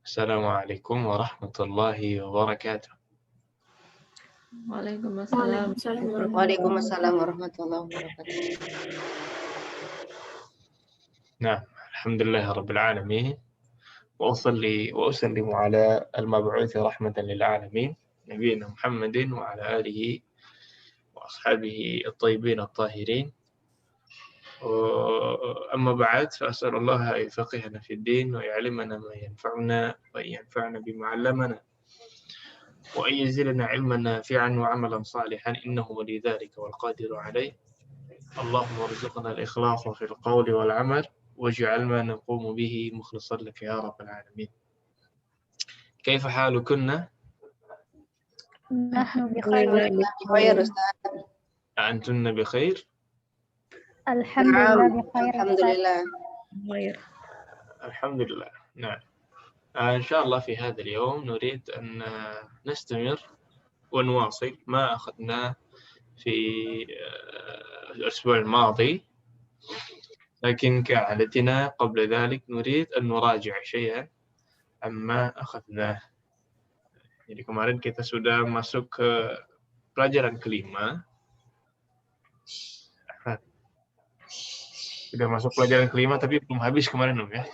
Assalamualaikum warahmatullahi wabarakatuh. Waalaikumsalam. Waalaikumsalam warahmatullahi wabarakatuh. نعم، الحمد لله رب العالمين، وأصلي وأسلم على المبعوث رحمة للعالمين نبينا محمد وعلى آله وأصحابه الطيبين الطاهرين. أما بعد، فأسأل الله أن يفقهنا في الدين ويعلمنا ما ينفعنا وأن ينفعنا بما علمنا وأن يزيدنا علما نافعا وعملا صالحا إنه ولي ذلك والقادر عليه. اللهم ارزقنا الإخلاص في القول والعمل واجعل ما نقوم به مخلصا لك يا رب العالمين. كيف حالكن؟ نحن بخير. Khair Ustaz. أنتن بخير؟ الحمد لله Naam, بخير. alhamdulillah. خير. الحمد لله. نعم. إن شاء الله في هذا اليوم نريد أن نستمر ونواصل ما أخذناه في الأسبوع الماضي، لكن كعادتنا قبل ذلك نريد أن نراجع شيئا عما أخذناه. Jadi kemarin kita sudah masuk ke pelajaran kelima. Sudah masuk pelajaran kelima tapi belum habis kemarin, ya.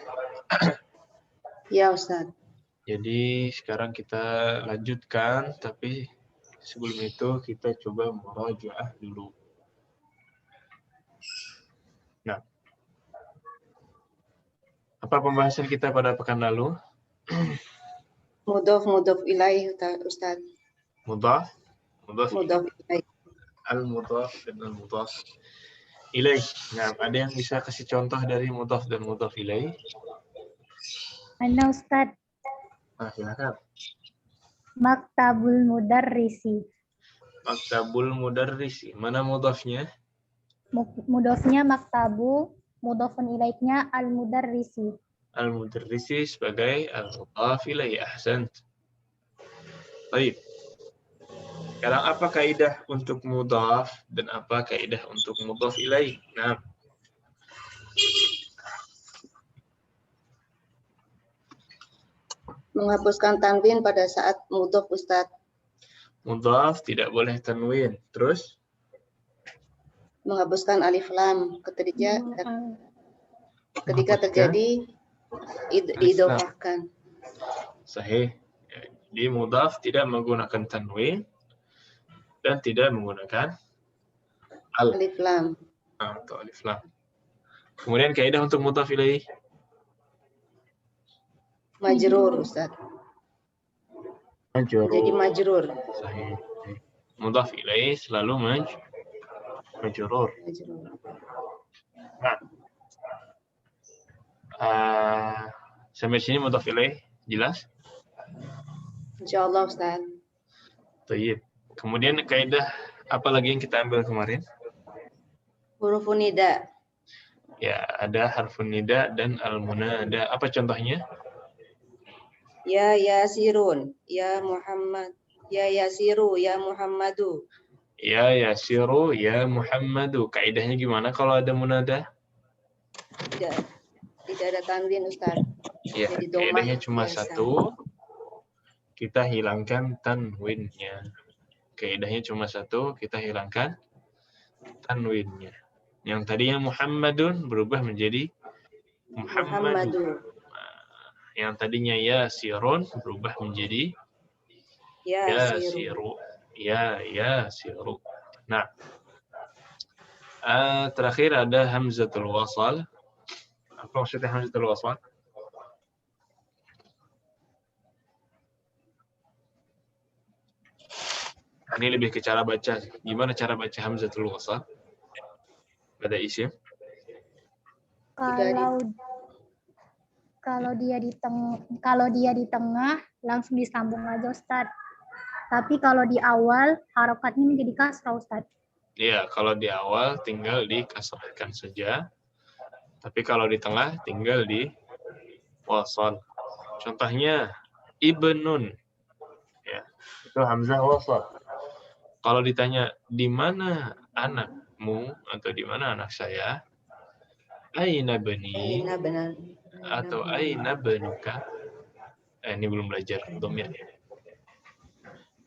Ya Ustaz. Jadi sekarang kita lanjutkan, tapi sebelum itu kita coba murajaah dulu. Nah, apa pembahasan kita pada pekan lalu? Mudhaf ilaih Ustaz. Mudhaf, mudhaf ilaih. al-mudhaf dan al-mudhaf ilaih. Nah, ada yang bisa kasih contoh dari mudhaf dan mudhaf ilaih? Ana Ustaz. Nah, silakan. Maktabul mudarrisi. Maktabul mudarrisi. Mana mudhafnya? Mudhafnya maktabu, mudhafun ilaihnya al-mudarrisi. Al-mudarrisi sebagai al-mudhaf ilaih. Ahsant. Baik. Sekarang apa kaidah untuk mudhaf dan apa kaidah untuk mudhaf ilaih? Nah, Menghapuskan tanwin pada saat mudhaf Ustaz. mudhaf tidak boleh tanwin. Terus? Menghapuskan alif lam ketika terjadi diidhofahkan. Sahih. Jadi mudhaf tidak menggunakan tanwin dan tidak menggunakan alif lam. Atau alif lam. Kemudian kaidah untuk mudhaf ilaih? Majrur Ustaz. Majrur. Jadi majrur. Sahih. Mudhaf ilaih selalu majrur. Nah, sampai sini mudhaf ilaih jelas? Insyaallah Ustaz. Baik. Kemudian kaidah apa lagi yang kita ambil kemarin? Hurufun nida. Ya, ada harfun nida dan al-munada. Apa contohnya? Ya Yasirun, ya Muhammad, ya Yasiru, ya Muhammadu. Ya Yasiru, ya Muhammadu. Kaidahnya gimana kalau ada munada? Tidak ada tanwin Ustaz. Ya, kaidahnya cuma satu. Kita hilangkan tanwinnya. Kaidahnya cuma satu, kita hilangkan tanwinnya. Yang tadinya Muhammadun berubah menjadi Muhammadu. Yang tadinya Yasirun berubah menjadi Yasiru. Yasiru. Nah, terakhir ada hamzatul wasal. Apa maksudnya hamzatul wasal? Ini lebih ke cara baca. Gimana cara baca hamzatul wasal pada isim? Kalau dia di tengah langsung disambung aja Ustaz. Tapi kalau di awal harokatnya menjadi kasrah Ustaz. Iya, kalau di awal tinggal dikasrahkan saja. Tapi kalau di tengah tinggal di wasal. Contohnya ibnun. Ya, itu hamzah wasal. Kalau ditanya di mana anakmu atau di mana anak saya? Aina bani atau aina banuka? Ini belum belajar dhamir ya.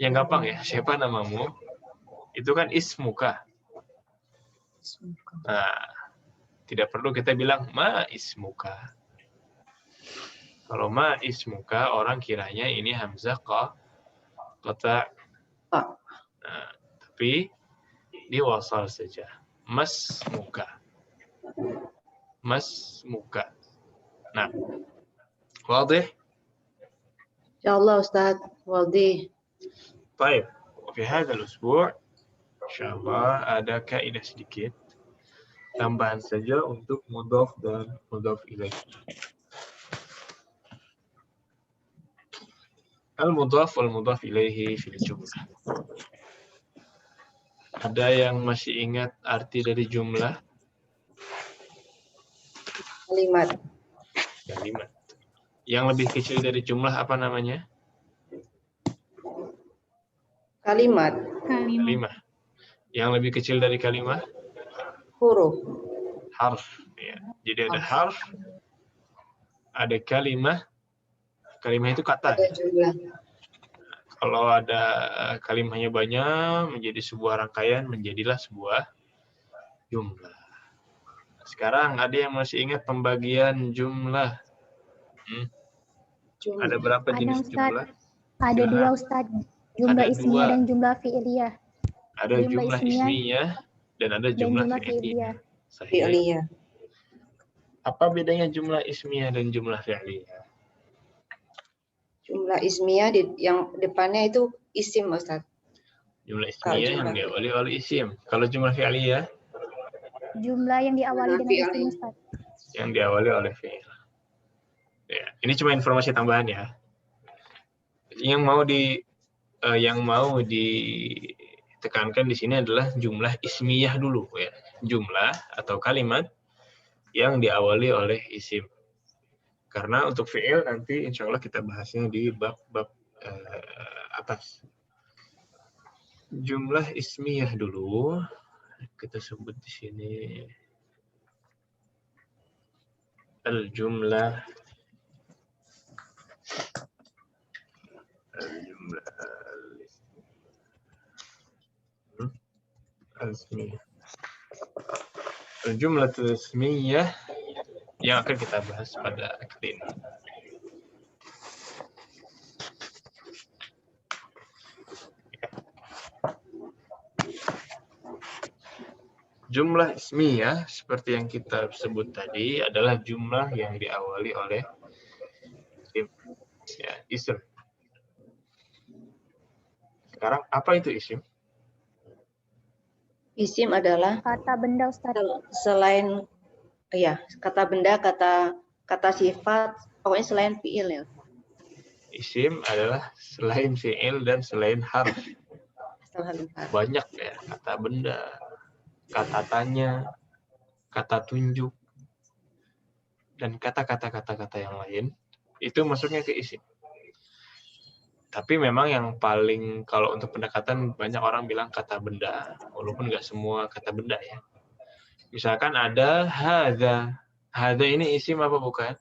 Yang gampang ya, siapa namamu? Itu kan ismuka. Nah, tidak perlu kita bilang ma ismuka. Kalau ma ismuka, orang kiranya ini hamzah qata. Nah, tapi diwasal saja. Mas muka. Mas muka. Nah, wadih? Insyaallah Ustaz. Wadih. Baik. Di hadal usbu' insyaallah ada kaidah sedikit. Tambahan saja untuk mudhaf dan mudhaf ilaih. Al-mudhaf wal mudhaf ilaihi fil jumlah. Ada yang masih ingat arti dari jumlah? Kalimat. Kalimat. Yang lebih kecil dari jumlah apa namanya? Kalimat. Kalimah. Yang lebih kecil dari kalimah? Huruf. Harf. Ya. Jadi ada harf, ada kalimah. Kalimah itu kata. Ada jumlah. Kalau ada kalimahnya banyak, menjadi sebuah rangkaian, menjadilah sebuah jumlah. Sekarang ada yang masih ingat pembagian jumlah? Jumlah. Ada berapa jenis Ustaz. jumlah? Ada Silahkan. dua Ustaz, jumlah Ada ismiyah dua. dan jumlah fi'liyah. Ada jumlah ismiyah dan ada Dan jumlah jumlah fi'liyah. fi'liyah. Sahih. Fi'liyah. Apa bedanya jumlah ismiyah dan jumlah fi'liyah? Jumlah ismiyah yang depannya itu isim Ustaz. Jumlah Kalau ismiyah yang jumlah diawali oleh isim. Kalau jumlah fi'liyah Jumlah yang diawali dengan isim Ustaz. yang diawali oleh fi'il. Ya, ini cuma informasi tambahan ya. Yang mau ditekankan di sini adalah jumlah ismiyah dulu ya. Jumlah atau kalimat yang diawali oleh isim. Karena untuk fi'il nanti insya Allah kita bahasnya di bab-bab atas. Jumlah ismiyah dulu kita sebut di sini al-jumlah al-ismiyah. Al-jumlah al-ismiyah yang akan kita bahas pada kali ini. Jumlah ismiyah seperti yang kita sebut tadi adalah jumlah yang diawali oleh isim. Ya, isim. Sekarang apa itu isim? Isim adalah Kata benda Ustaz. selain kata benda, kata sifat, pokoknya selain fi'il ya. Isim adalah selain fi'il dan selain harf. Banyak ya, kata benda, kata tanya, kata tunjuk, dan kata-kata yang lain itu masuknya ke isim. Tapi memang yang paling kalau untuk pendekatan banyak orang bilang kata benda, walaupun nggak semua kata benda ya. Misalkan ada hadza. Hadza ini isim apa bukan?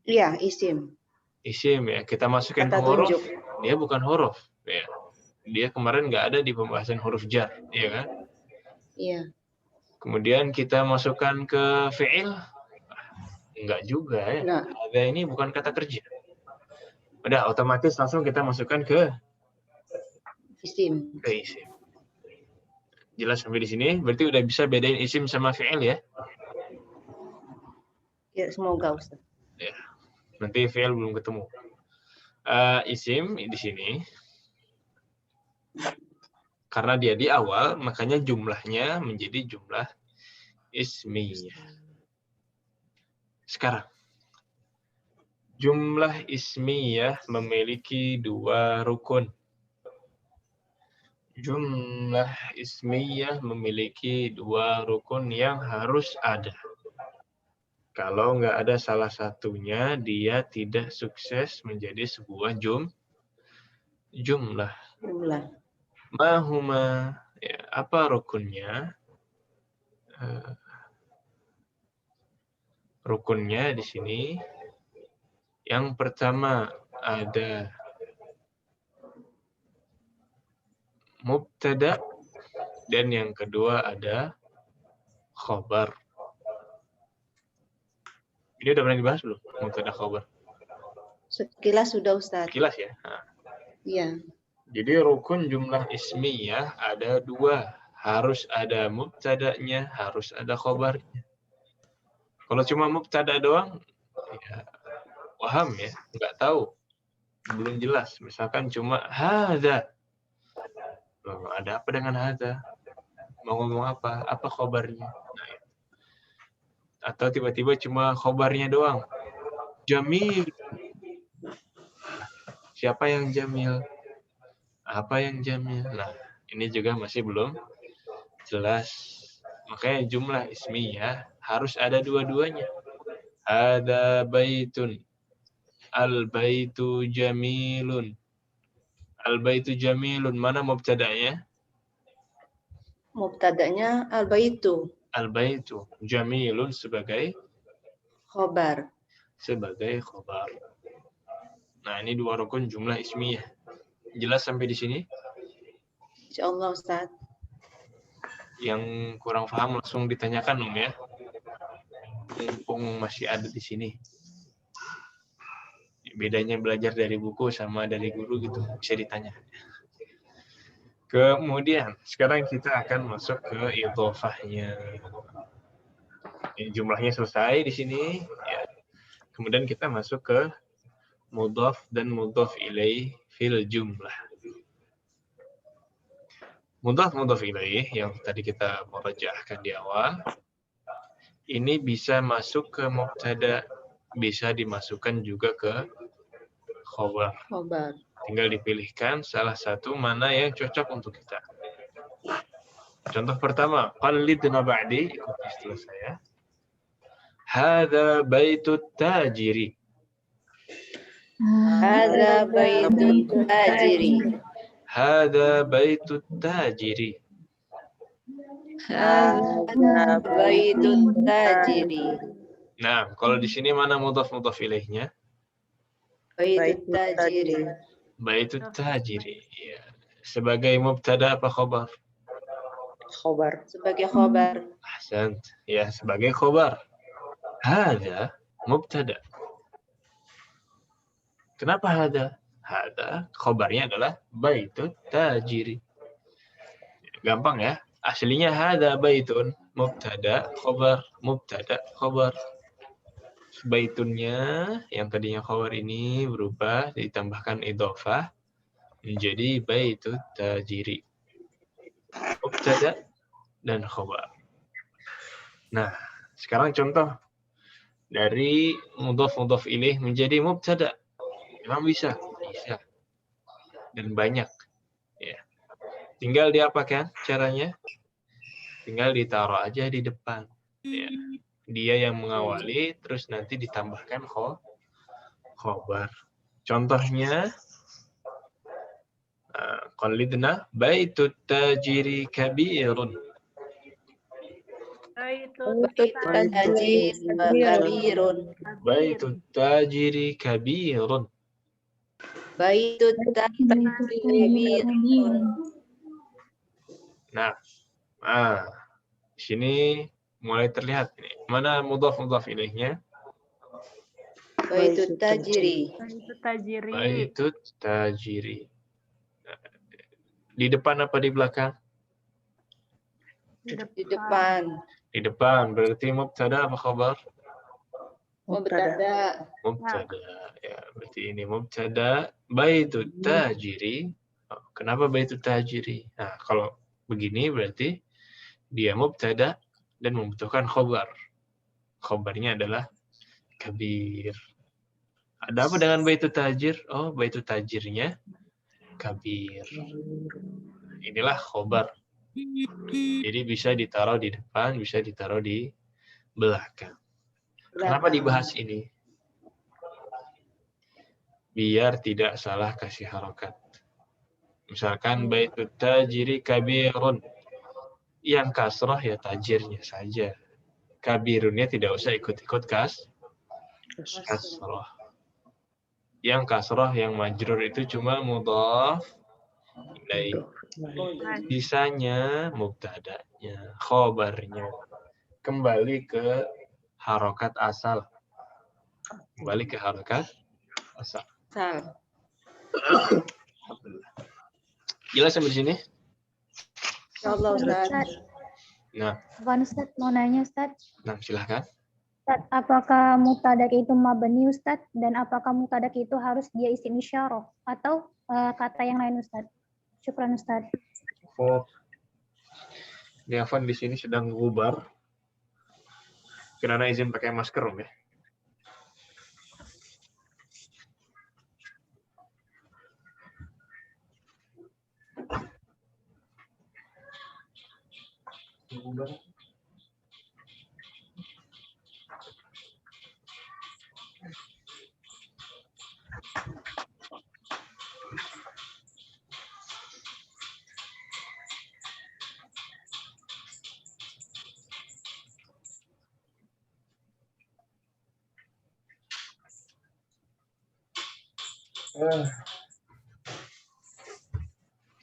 Iya, isim. Isim ya. Kita masukin Kata huruf, tunjuk. dia bukan huruf. Ya. Dia kemarin nggak ada di pembahasan huruf jar, iya kan? Iya. Kemudian kita masukkan ke fi'il, enggak juga ya. Nah. Hadza ini bukan kata kerja. Udah otomatis langsung kita masukkan ke Isim. isim. Jelas sampai di sini, berarti udah bisa bedain isim sama fi'il ya? Ya, semoga Ustaz. Ya. Nanti fi'il belum ketemu. Isim di sini karena dia di awal, makanya jumlahnya menjadi jumlah ismiyah. Sekarang, jumlah ismiyah memiliki dua rukun. Jumlah ismiyah memiliki dua rukun yang harus ada. Kalau nggak ada salah satunya, dia tidak sukses menjadi sebuah jumlah. Mahuma, ya, apa rukunnya? Rukunnya di sini Yang pertama ada mubtada dan yang kedua ada khobar. Ini udah pernah dibahas belum? Mubtada khobar. Sekilas sudah Ustaz. Sekilas ya. Nah, Iya. jadi rukun jumlah ismiyah ada 2. Harus ada mubtada'nya, harus ada khobarnya. Kalau cuma mubtada doang, ya waham ya, nggak tahu, belum jelas. Misalkan cuma hadza, ada apa dengan hadza? Mau ngomong apa? Apa khobarnya? Nah, atau tiba-tiba cuma khobarnya doang. Jamil. Siapa yang jamil? Apa yang jamil? Nah, ini juga masih belum jelas. Makanya jumlah ismiyah harus ada dua-duanya. Ada baitun. Al-baitu jamilun. Al-baitu jamilun. Mana mubtada'nya? Mubtada'nya al-baitu. Al-baitu jamilun sebagai Khobar. khobar. Nah, ini 2 rukun jumlah ismiyah. Jelas sampai di sini? Insyaallah Ustaz. Yang kurang paham langsung ditanyakan ya. Mumpung masih ada di sini. Bedanya belajar dari buku sama dari guru gitu, bisa ditanya. Kemudian, sekarang kita akan masuk ke idhofahnya. Ini jumlahnya selesai di sini. Ya. Kemudian kita masuk ke mudhaf dan mudhaf ilaih fil jumlah. Mudhaf ilaih yang tadi kita murajaahkan di awal, ini bisa masuk ke mubtada, bisa dimasukkan juga ke khobar. Tinggal dipilihkan salah satu mana yang cocok untuk kita. Contoh pertama, qallidna ba'di, ikuti setelah saya. Hadza baitut tajiri. Hadza baitut tajiri. Hadza baitut tajiri. Hadza baitut tajiri. Nah, kalau di sini mana mudhaf ilaihnya? Baitut tajiri. Baitut tajiri. Ya. Sebagai mubtada apa khobar? Khobar. Sebagai khobar. Ahsant. Ya, sebagai khobar. Hadza mubtada. Kenapa hadza? Hadza khobarnya adalah baitut tajiri. Gampang ya. Aslinya hadza baitun, mubtada, khobar, mubtada, khobar. Baitunnya yang tadinya khobar ini berubah ditambahkan idhofah menjadi baitut tajiri. Mubtada dan khobar. Nah, sekarang contoh dari mudhaf ilaih menjadi mubtada. Memang bisa. Dan banyak. Ya. Tinggal diapakan caranya? Tinggal ditaruh aja di depan. Ya. Dia yang mengawali, terus nanti ditambahkan khobar. Contohnya, qallidna baitut tajiri kabirun. Baitut tajiri kabirun. Baitut tajiri kabirun. Nah, sini mulai terlihat ini. Mana mudhaf ilaihnya? Baitut tajiri. Baitut tajiri. Di depan apa di belakang? Di depan. Di depan. Berarti mubtada apa khabar? Mubtada. Mubtada. Ya, berarti ini mubtada baitut tajiri. Kenapa baitut tajiri? Nah, kalau begini berarti dia mubtada dan membutuhkan khobar. Khobarnya adalah kabir. Ada apa dengan baitut tajir? Oh, baitut tajirnya kabir. Inilah khobar. Jadi bisa ditaruh di depan, bisa ditaruh di belakang. Kenapa dibahas ini? Biar tidak salah kasih harokat. Misalkan baitut tajiri kabirun. Yang kasrah ya tajirnya saja. Kabirunnya tidak usah ikut-ikut kasrah. Yang kasrah, yang majrur itu cuma mudhaf ilaih. Sisanya mubtada'nya, khobarnya. Kembali ke harokat asal. Kembali ke harokat asal. Alhamdulillah. Jelas sampai di sini? Insyaallah Ustaz. Nah, Ustaz, mau nanya Ustaz. silahkan. Ustaz, apakah mubtada itu mabni Ustaz, dan apakah mubtada itu harus dia isim isyarah atau kata yang lain Ustaz? Syukran Ustaz. Oh, Niafan di sini sedang gubar. Karena izin pakai masker, Om, ya.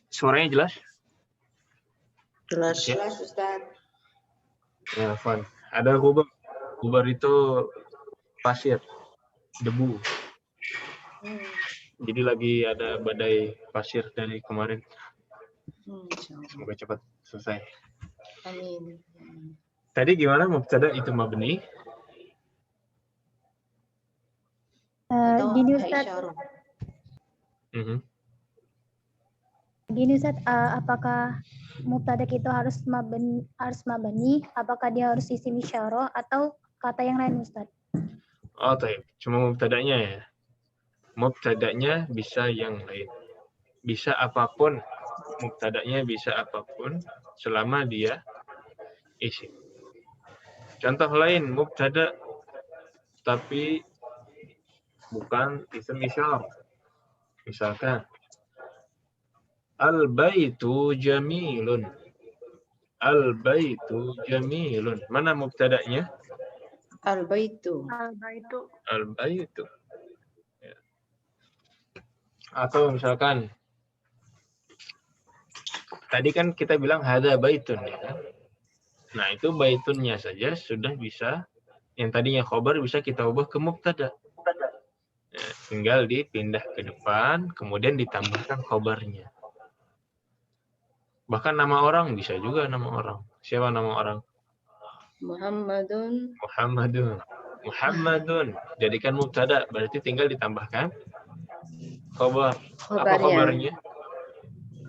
Suaranya jelas? Jelas. Jelas Ustaz. Ya, Van. Ada gubar. Gubar itu pasir, debu. Jadi lagi ada badai pasir dari kemarin. Semoga cepat selesai. Amin. Tadi gimana mubtada itu mabni? Gini Ustaz. Gini Ustaz, apakah mubtada itu harus mabni, apakah dia harus isim isyarah atau kata yang lain Ustaz? Oh, taib. Cuma mubtadanya ya. Mubtadanya bisa yang lain. Bisa apapun. Mubtadanya bisa apapun selama dia isim. Contoh lain, mubtada tapi bukan isim isyarah. Misalkan al-baitu jamilun. Al-baitu jamilun. Mana mubtada'nya? Al-baitu. Al-baitu. Ya. Atau misalkan tadi kan kita bilang hadza baitun, ya kan? Nah, itu baitunnya saja sudah bisa, yang tadinya khobar bisa kita ubah ke mubtada. Ya, tinggal dipindah ke depan, kemudian ditambahkan khobarnya. Bahkan nama orang bisa juga nama orang. Siapa nama orang? Muhammadun. Muhammadun. Jadikan mubtada, berarti tinggal ditambahkan khobar. Apa khobarnya?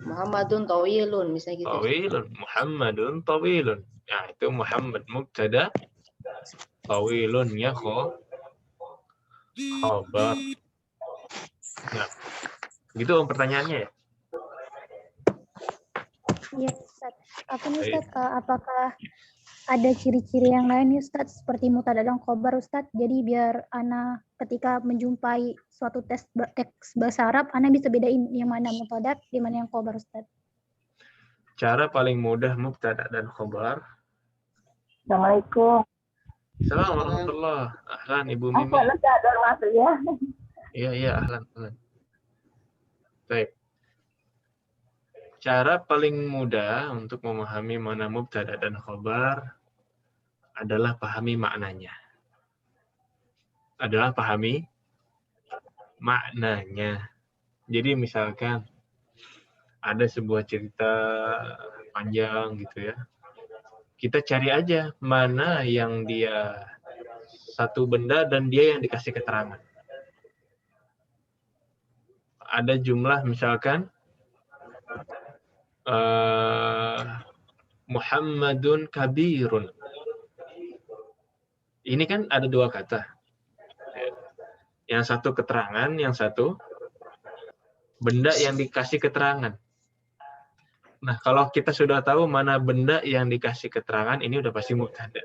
Muhammadun tawilun, misalnya gitu. Tawilun. Muhammadun tawilun. Nah, itu Muhammad mubtada, tawilunnya khobar. Nah, gitu pertanyaannya ya? Iya Ustaz. Ustaz, apakah ada ciri-ciri yang lain Ustaz seperti mubtada dan khobar Ustaz? Jadi biar ana ketika menjumpai suatu teks bahasa Arab, ana bisa bedain yang mana mubtada, di mana yang khobar Ustaz. Cara paling mudah mubtada dan khobar. Assalamualaikum. Assalamualaikum warahmatullahi wabarakatuh. Ahlan Ibu Mimi. Ya. Iya, ahlan. Baik. Cara paling mudah untuk memahami mana mubtada dan khobar adalah pahami maknanya. Jadi misalkan ada sebuah cerita panjang gitu ya. Kita cari aja mana yang dia satu benda dan dia yang dikasih keterangan. Ada jumlah misalkan Muhammadun kabirun. Ini kan ada dua kata. Yang satu keterangan, yang satu benda yang dikasih keterangan. Nah, kalau kita sudah tahu mana benda yang dikasih keterangan, ini udah pasti mubtada.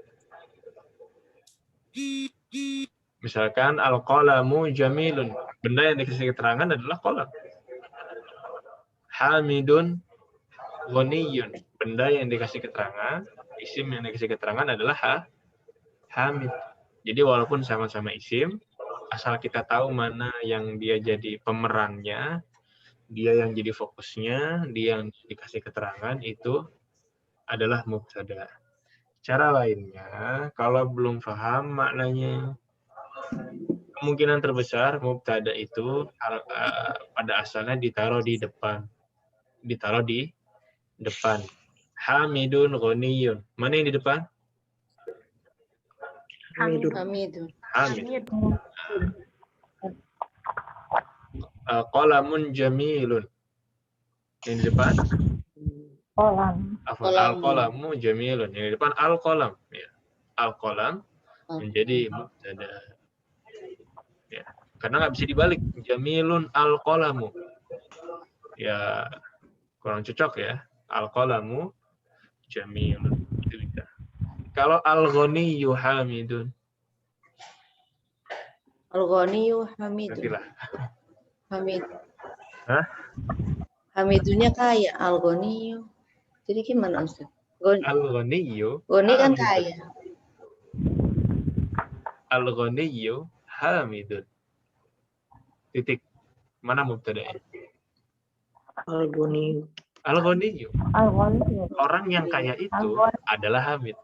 Misalkan al-qalamu jamilun. Benda yang dikasih keterangan adalah qalam. Hamidun ghaniyun. Benda yang dikasih keterangan, isim yang dikasih keterangan adalah hamid. Jadi walaupun sama-sama isim, asal kita tahu mana yang dia jadi pemerannya, dia yang jadi fokusnya, dia yang dikasih keterangan, itu adalah mubtada. Cara lainnya, kalau belum paham maknanya, kemungkinan terbesar mubtada itu pada asalnya ditaruh di depan. Hamidun ghaniyun. Mana yang di depan? Hamidun. Hamidun. Hamid. Qalamun jamilun. Yang di depan? Kolam. Al-qalamu jamilun. Yang di depan al-qalam. Ya. Al-qalam menjadi mubtada. Ya. Karena nggak bisa dibalik. Jamilun al-qalamu. Ya, kurang cocok ya. Al-qalamu jamilun. Itu bisa. Kalau al-ghaniyyu hamidun. Al-Ghaniyyu Hamidun. Nantilah. Hamid. Hah? Hamidunya kaya. Al-Ghaniyyu. Jadi gimana Ustaz? Al-ghaniyyu. Goni kan hamidun. kaya. Al-ghaniyyu hamidun. Titik. Mana mubtada'nya? Al-Ghaniyyu. Al-ghaniyyu. Al-Ghaniyyu. Orang yang kaya itu adalah Hamid.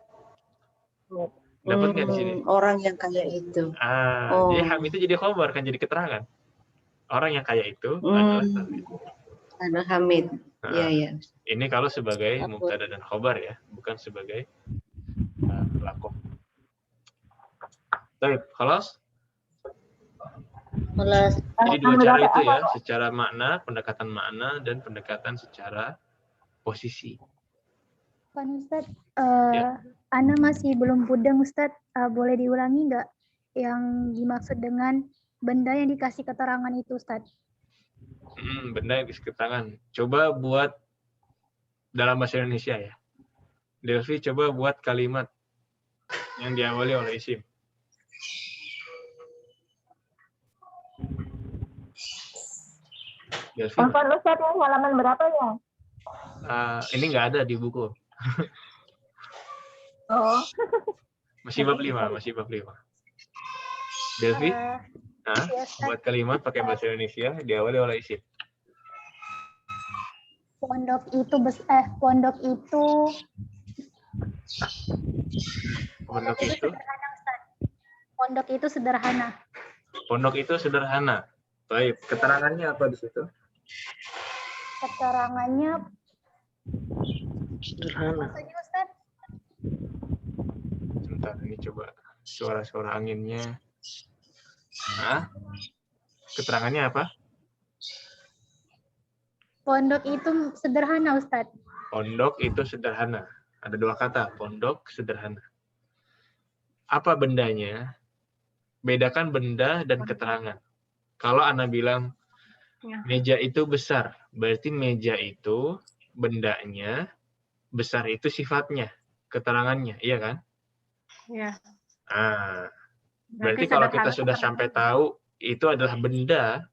Dapat nggak di sini? Orang yang kaya itu. Jadi Hamid itu jadi khobar, kan jadi keterangan. Orang yang kaya itu adalah Hamid. Ada Hamid. Iya, iya. Ini kalau sebagai mubtada dan khobar ya, bukan sebagai lakob. Baik, khalas? Kelas Jadi dua cara itu ya, secara makna, pendekatan makna, dan pendekatan secara posisi. Kan Ustadz, Ya. Ana masih belum pudeng Ustadz, boleh diulangi nggak yang dimaksud dengan benda yang dikasih keterangan itu Ustadz? Benda yang dikasih keterangan. Coba buat dalam bahasa Indonesia ya. Delvi coba buat kalimat yang diawali oleh isim. Delvi, Ustaz yang halaman berapa ya? ini nggak ada di buku. Oh. Masih bab 5, Delvi, buat kalimat pakai bahasa Indonesia diawali oleh isim. Pondok itu pondok itu sederhana Ustadz. Pondok itu sederhana. Pondok itu sederhana. Baik, keterangannya apa di situ? Keterangannya Sederhana. maksudnya Ustadz? Sebentar, ini coba suara-suara anginnya. Keterangannya apa? Pondok itu sederhana Ustadz. Pondok itu sederhana. Ada dua kata, pondok sederhana. Apa bendanya? Bedakan benda dan keterangan. Kalau Ana bilang meja itu besar, berarti meja itu bendanya, besar itu sifatnya, keterangannya, iya kan? Iya. Berarti kalau kita sudah sampai tahu itu adalah benda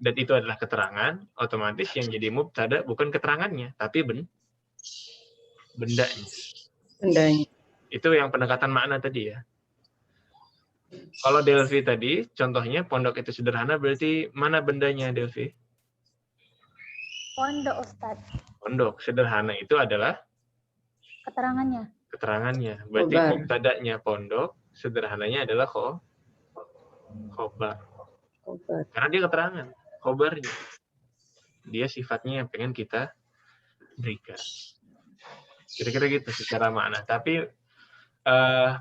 dan itu adalah keterangan, otomatis yang jadi mubtada bukan keterangannya, tapi bendanya. bendanya. Itu yang pendekatan makna tadi ya. Kalau Delvi tadi, contohnya pondok itu sederhana, berarti mana bendanya Delvi? Pondok Ustadz. Pondok sederhana itu adalah Keterangannya. keterangannya. Berarti mubtadanya pondok, sederhananya adalah khobar. Karena dia keterangan, khobarnya. Dia sifatnya yang pengen kita berikan. Kira-kira gitu secara makna. Tapi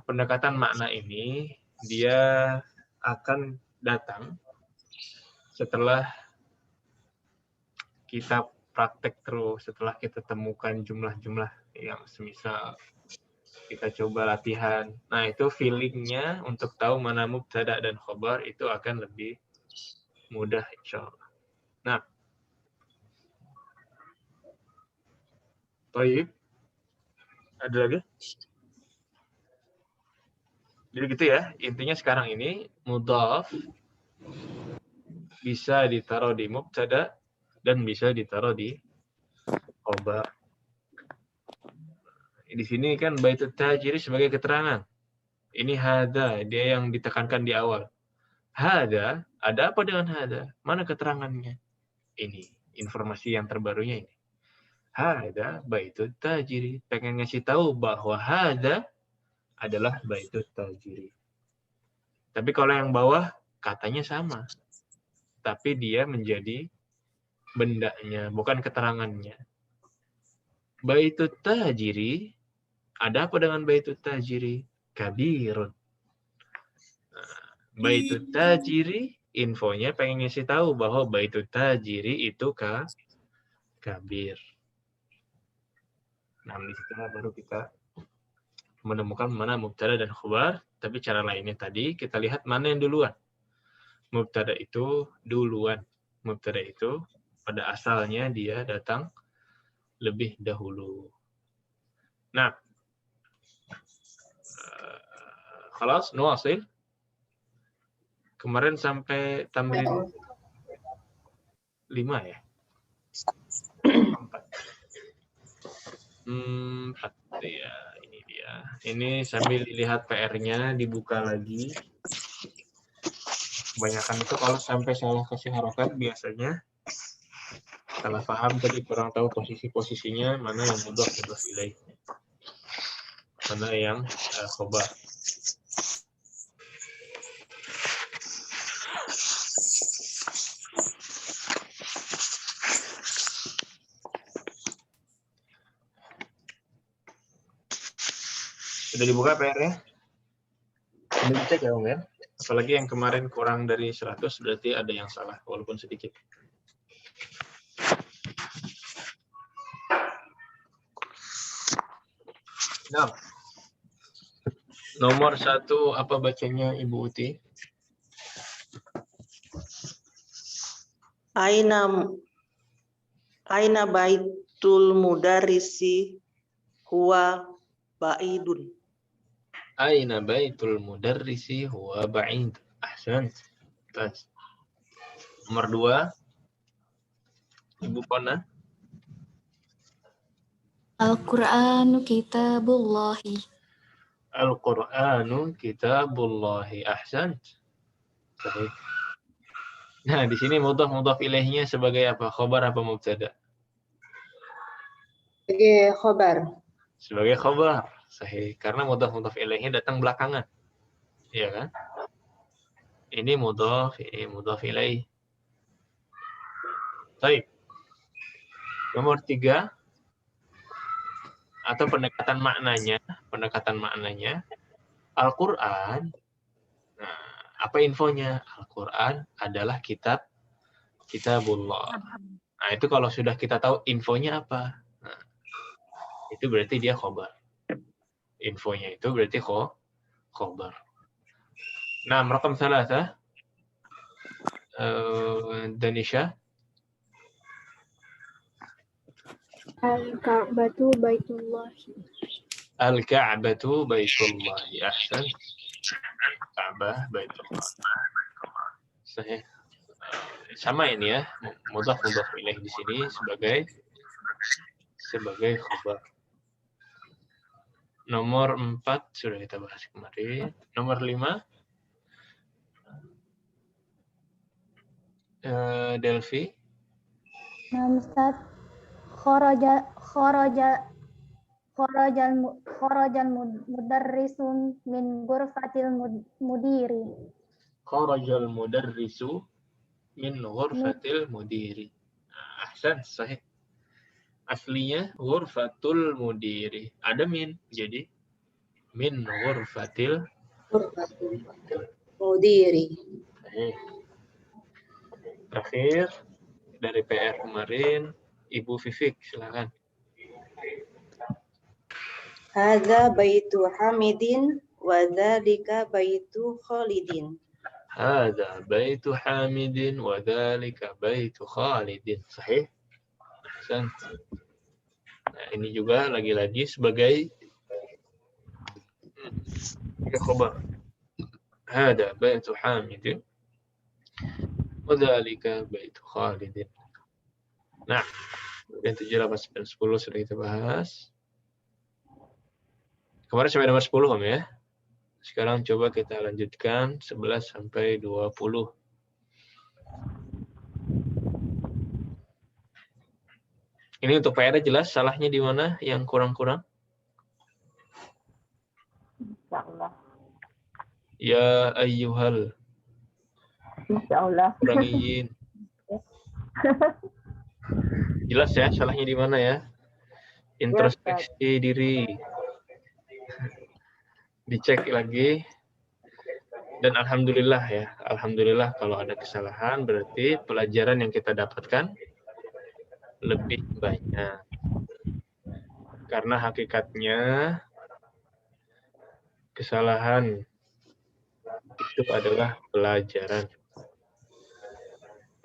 pendekatan makna ini dia akan datang setelah kita praktek terus, setelah kita temukan jumlah-jumlah yang semisal kita coba latihan. Nah, itu feelingnya untuk tahu mana mubtada dan khobar itu akan lebih mudah insya Allah. Nah, baik. Ada lagi? Jadi gitu ya, intinya sekarang ini mudhaf bisa ditaruh di mubtada dan bisa ditaruh di khobar. Di sini kan baitut tajiri sebagai keterangan. Ini hada, dia yang ditekankan di awal. Hada, ada apa dengan hada? Mana keterangannya? Ini, informasi yang terbarunya ini. Hada baitut tajiri. Pengen ngasih tahu bahwa hada adalah baitut tajiri. Tapi kalau yang bawah, katanya sama. Tapi dia menjadi bendanya, bukan keterangannya. Baitut tajiri, ada apa dengan baitut tajiri? Kabirun. Baitut tajiri, infonya pengen ngasih tahu bahwa baitut tajiri itu kabir. Nah, di situ baru kita menemukan mana mubtada dan khabar, tapi cara lainnya tadi kita lihat mana yang duluan. Mubtada itu duluan. Mubtada itu pada asalnya dia datang lebih dahulu. Nah, khalas, nuwasil. Kemarin sampai tamrin 5 ya? 4 ya, ini dia. Ini sambil dilihat PR-nya, dibuka lagi. Kebanyakan itu kalau sampai salah kasih harokat biasanya salah paham, tadi kurang tahu posisi-posisinya, mana yang mudhaf ilaih, mana yang khabar. Sudah dibuka PR-nya? Sudah dicek ya, Om ya? Apalagi yang kemarin kurang dari 100, berarti ada yang salah, walaupun sedikit. Nah, nomor 1, apa bacanya Ibu Uti? Aina baitul mudarrisi huwa ba'idun. Aina baitul mudarrisi huwa ba'id. Ahsan. Bagus. Nomor 2, Ibu Kona. Al-Qur'anu kitabullahi. Al-Qur'anu kitabullahi. Ahsan. Baik. Nah, di sini mudhaf ilaihnya sebagai apa? Khabar apa mubtada? Sebagai khobar. Sebagai khabar. Sahih. Karena mudhaf ilaihnya datang belakangan. Iya kan? Ini mudhaf ilaih. Baik. Nomor 3, atau pendekatan maknanya, Al-Qur'an. Nah, apa infonya? Al-Qur'an adalah kitabullah. Nah, itu kalau sudah kita tahu infonya apa. Nah, itu berarti dia khobar. Infonya itu berarti khobar. Nah, rakam 3, Danisha. Al-Ka'batu baitullahi. Al-Ka'batu baitullahi. Ahsan. Ka'bah baitullah. Sahih. Sama ini ya, mudhaf ilaih di sini sebagai khabar. Nomor 4 sudah kita bahas kemarin. Nomor 5, Delphi. Nah, Ustaz, kharajal mudarrisun min ghurfatil mudiri. Kharajal mudarrisu min ghurfatil mudiri. Ahsan, sahih. Aslinya ghurfatul mudiri. Ada min, jadi min ghurfatil Mudiri. Terakhir dari PR kemarin, Ibu Vivik, silakan. Hadza baitu Hamidin wa dzalika baitu Khalidin. Hadza baitu Hamidin wa dzalika baitu Khalidin. Sahih? Ahsan. Nah, ini juga lagi-lagi sebagai khabar. Hadza baitu Hamidin wa dzalika baitu Khalidin. Nah, kemudian 7, 8, 9, 10 sudah kita bahas. Kemarin sampai nomor 10, Om ya? Sekarang coba kita lanjutkan 11 sampai 20. Ini untuk PR jelas salahnya di mana yang kurang-kurang? Insyaallah. Ya ayyuhal. Insyaallah. Kurangiin. Jelas ya salahnya di mana ya? Introspeksi diri. Dicek lagi. Dan alhamdulillah ya. Alhamdulillah kalau ada kesalahan berarti pelajaran yang kita dapatkan lebih banyak. Karena hakikatnya kesalahan itu adalah pelajaran.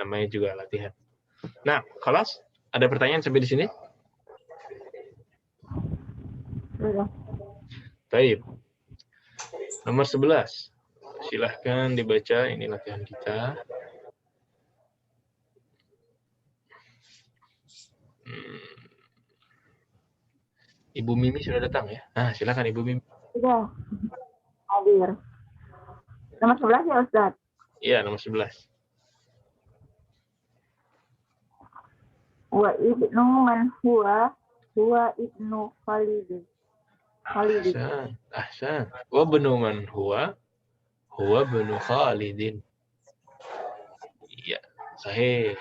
Namanya juga latihan. Nah, kelas ada pertanyaan sampai di sini? Sudah. Baik. Nomor 11. Silahkan dibaca, ini latihan kita. Ibu Mimi sudah datang ya? Nah, silakan Ibu Mimi. Sudah. Hadir. Nomor 11 ya, Ustaz? Iya, nomor 11. Wa ibnu man huwa ibnu Khalid. Ahsan. Wa benu man huwa benu Khalidin. Iya, sahih.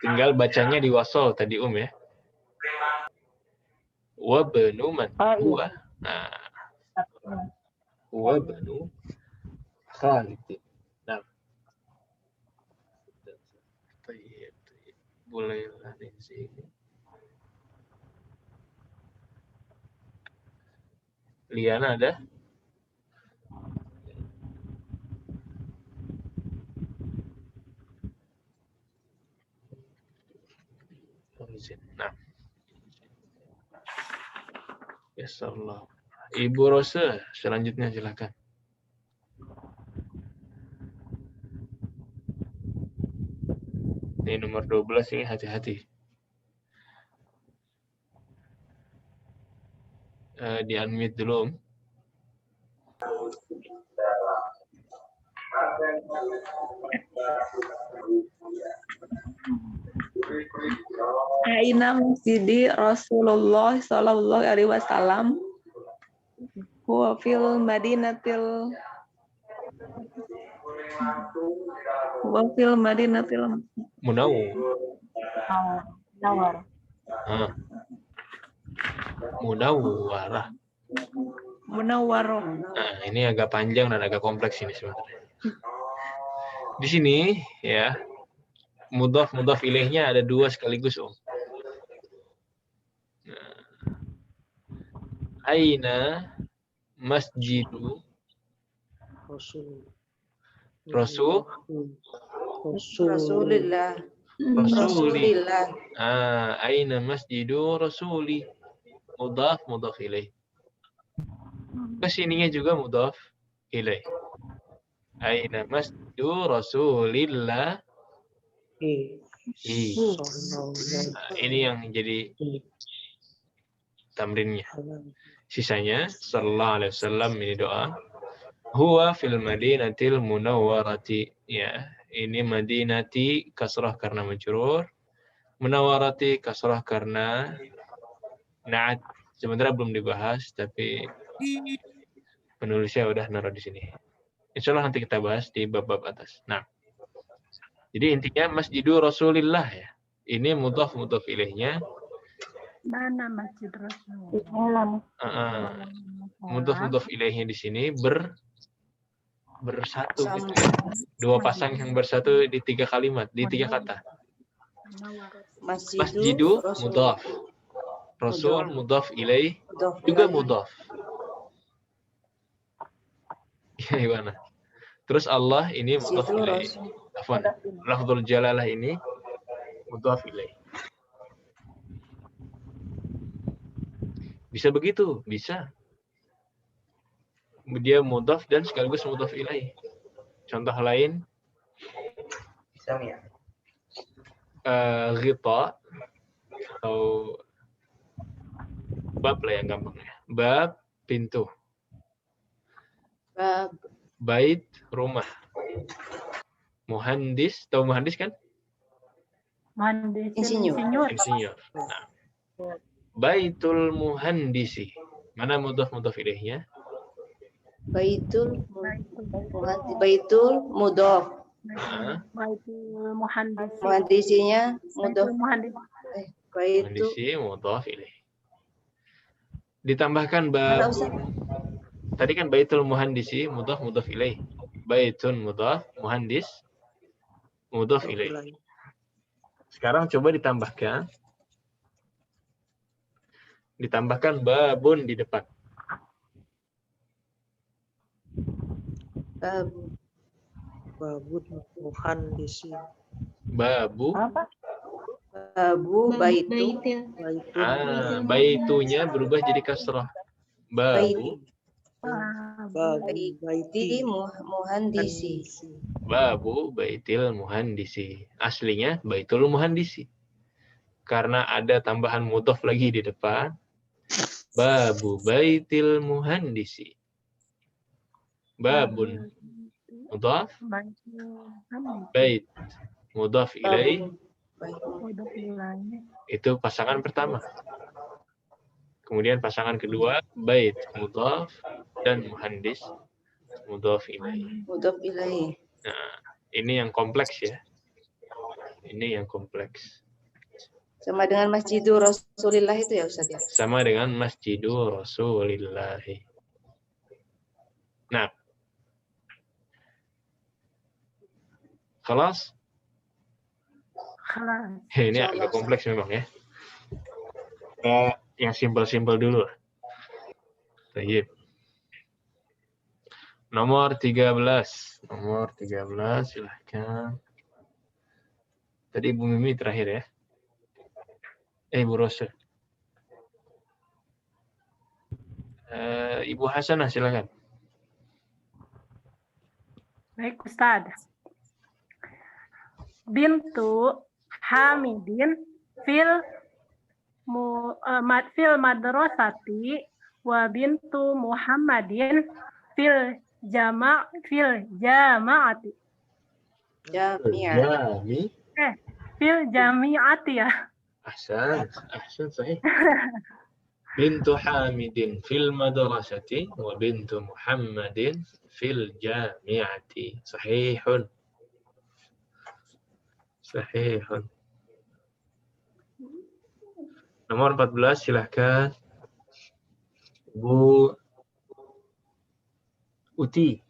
Tinggal bacanya di wasol tadi ya. Wa benu man huwa. Nah. Wa benu Khalidin. Nah. Bolehlah di sini. Liana ada? Nah. Yasallah. Ibu Rosa, selanjutnya silakan. Ini nomor 12 ini hati-hati. Di unmute dulu. Aina masjidi Rasulullah sallallahu alaihi wasallam huwa fil madinatil Munawwar. Munawwarah. Nah, ini agak panjang dan agak kompleks ini sebenarnya. Di sini ya, mudhaf ilaihnya ada 2 sekaligus, Om. Nah, aina masjidu Rasulillah. Aina masjidu rasuli. Mudhaf ilaih. Kesininya juga mudhaf ilaih. Aina masjidu rasulillah. Nah, ini yang jadi tamrinnya. Sisanya sallallahu alaihi wasallam ini doa. Huwa fil madinatil munawwarati. Ya, ini madinati kasrah karena majrur. Munawwarati kasrah karena na'at. Sebenarnya belum dibahas tapi penulisnya udah naruh di sini. Insyaallah nanti kita bahas di bab-bab atas. Nah, jadi intinya Masjidu Rasulillah ya. Ini mudhaf ilaihnya. Mana Masjid Rasul? Mudhaf ilaihnya di sini bersatu gitu ya. 2 pasang yang bersatu di 3 kalimat, di 3 kata. Masjidu mudhaf. Rasul mudhaf ilaih juga mudhaf. Ya, gimana? Terus Allah ini mudhaf ilaih. Afwan. Lafdzul jalalah ini mudhaf ilaih. Bisa begitu? Bisa. Dia mudhaf dan sekaligus mudhaf ilaih. Contoh lain. Bisa ya. Ghita atau bab lah yang gampang ya. Bab, pintu. Bab. Bait, rumah. Muhandis, tahu muhandis kan? Mandi Insinyur. Insinyur. Nah. Baitul muhandisi. Mana mudhaf ilaihnya? Baitul mudhaf. Baitul muhandis. Muhandisinya mudhaf. Baitul Muhandisi mudhaf ilaih. Ditambahkan Ada, bab. Ustaz? Tadi kan baitul muhandisi mudhaf ilaih. Baitun mudhaf, muhandis mudhaf ilaih. Sekarang coba ditambahkan babun di depan. Babun muhandisi. Babu. Apa? Babu baitu. Baitil. Baitunya berubah jadi kasrah. Babu. Baiti muhandisi. Babu baitil muhandisi. Aslinya baitul muhandisi. Karena ada tambahan mudhaf lagi di depan. Babu baitil muhandisi. Babun mudhaf, bait mudhaf ilaih. Itu pasangan pertama. Kemudian pasangan kedua bait mudhaf dan muhandis mudhaf ilaih. Mudhaf ilaih. Nah, ini yang kompleks ya. Ini yang kompleks. Sama dengan Masjidur Rasulillah itu ya Ustaz ya? Sama dengan Masjidur Rasulillah. Nah. Khalas? Ini agak kompleks memang ya. Yang simpel-simpel dulu. Baik. Nomor 13. Nomor 13 silahkan. Tadi Ibu Mimi terakhir ya. Ibu Rosa. Ibu Hasanah silakan. Baik Ustaz. Bintu Hamidin fil madrasati wa bintu Muhammadin fil jama'ati. Fil jami'ati ya. Ahsan sahih. Bintu Hamidin fil madrasati wa bintu Muhammadin fil jami'ati. Sahihun. Sahihun. Nomor 14 silahkan. Bu Uti.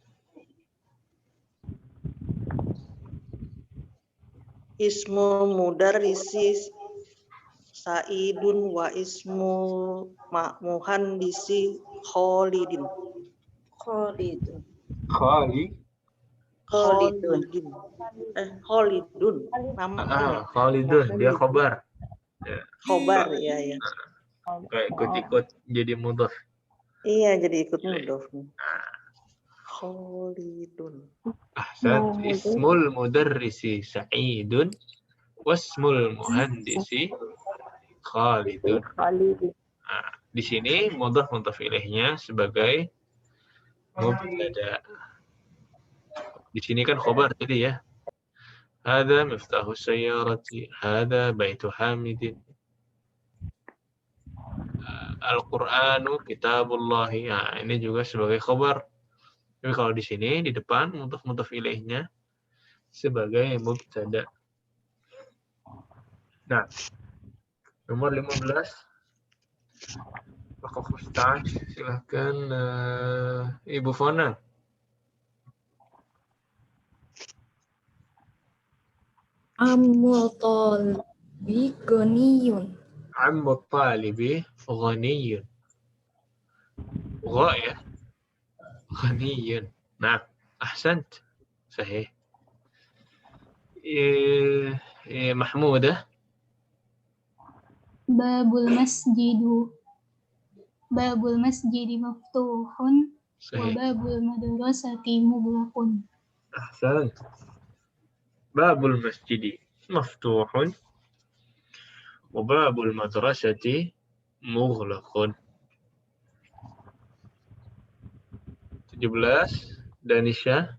Ismul mudarrisi Sa'idun wa ismul muhandisi Khalidin. Khalidun. Khalidun. Nama Khalidun, dia khobar. khobar ya. Kayak ikut-ikut jadi mudhaf. Iya, jadi ikut mudhaf. Khalidun. Ahsan. Ismul mudarrisi Sa'idun wasmul muhandisi Khalidun. Nah, di sini mudhaf ilaihnya sebagai mubtada. Di sini kan khobar tadi ya. Hada miftahu sayyarati, hada baitu Hamidin. Al-Qur'anu kitabullahi. Nah, ini juga sebagai khobar. Tapi kalau di sini di depan mudhaf ilaihnya sebagai mubtada. Nah, nomor 15. Pak Ustaz, silahkan Ibu Fona. Ammul talibi ghaniyun. Ammul talibi ghaniyun. Gha ya. Ghaniyun. Nah, ahsant. Sahih. Mahmudah. Babul masjidi maftuhun wa babul madrasati mughlaqun. Ahsan. Babul masjidi maftuhun wa babul madrasati mughlaqun. 17. Danisha.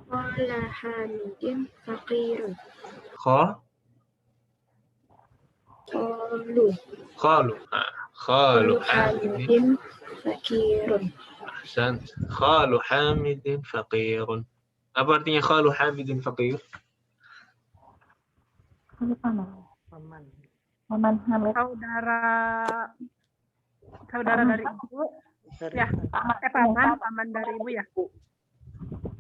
Qala Hamidin faqirun. Kha. Qalu. Khalu. Khalu Qalu Hamidin. Hamidin faqirun. Ahsan. Khalu Hamidin faqirun. Apa artinya khalu Hamidin faqir? Paman. Paman Hamid. Saudara dari ibu. Ya, paman dari ibu ya.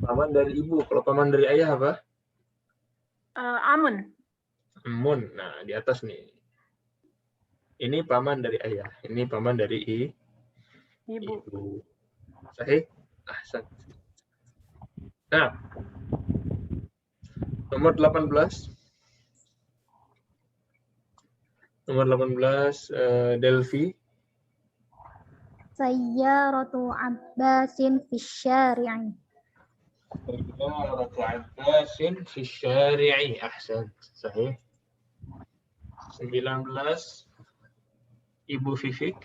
Paman dari ibu. Kalau paman dari ayah apa? Amun. Mun. Nah, di atas nih. Ini paman dari ayah. Ini paman dari Ibu. Sahih? Ahsan. Nah. Nomor 18. Nomor 18, Delvi. Sayyaratu Abbasin fi syari'i. Sayyaratu Abbasin fi syari'i. Ahsan. Sahih. 19, Ibu Fifik.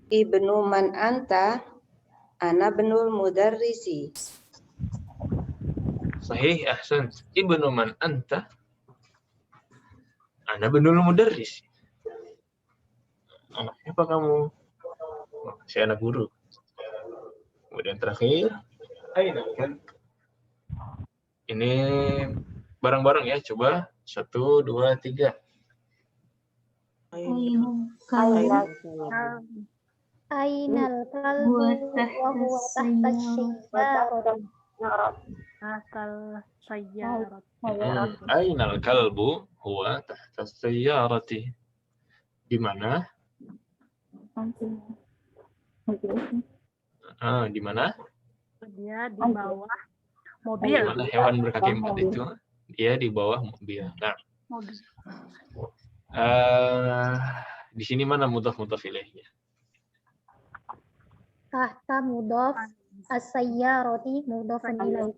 Ibnu man anta, ana benul mudarrisi. Sahih, ahsan. Ibnu man anta? Ana benul mudarris. Anak siapa kamu? Saya anak guru. Kemudian terakhir, aina kan? Ini bareng-bareng ya, coba. 1, 2, 3. Ainal kalbu wa huwa tahta syajaratin. Asal sayyarat. Ainal kalbu huwa tahta sayyarati. Di mana? Di mana? Dia di bawah mobil. Di mana hewan berkaki 4 itu? Dia di bawah mobil. Nah, Mobil. di sini mana mudhaf ilaihnya? Tahta mudhaf, as-sayyarati mudhafun ilaih.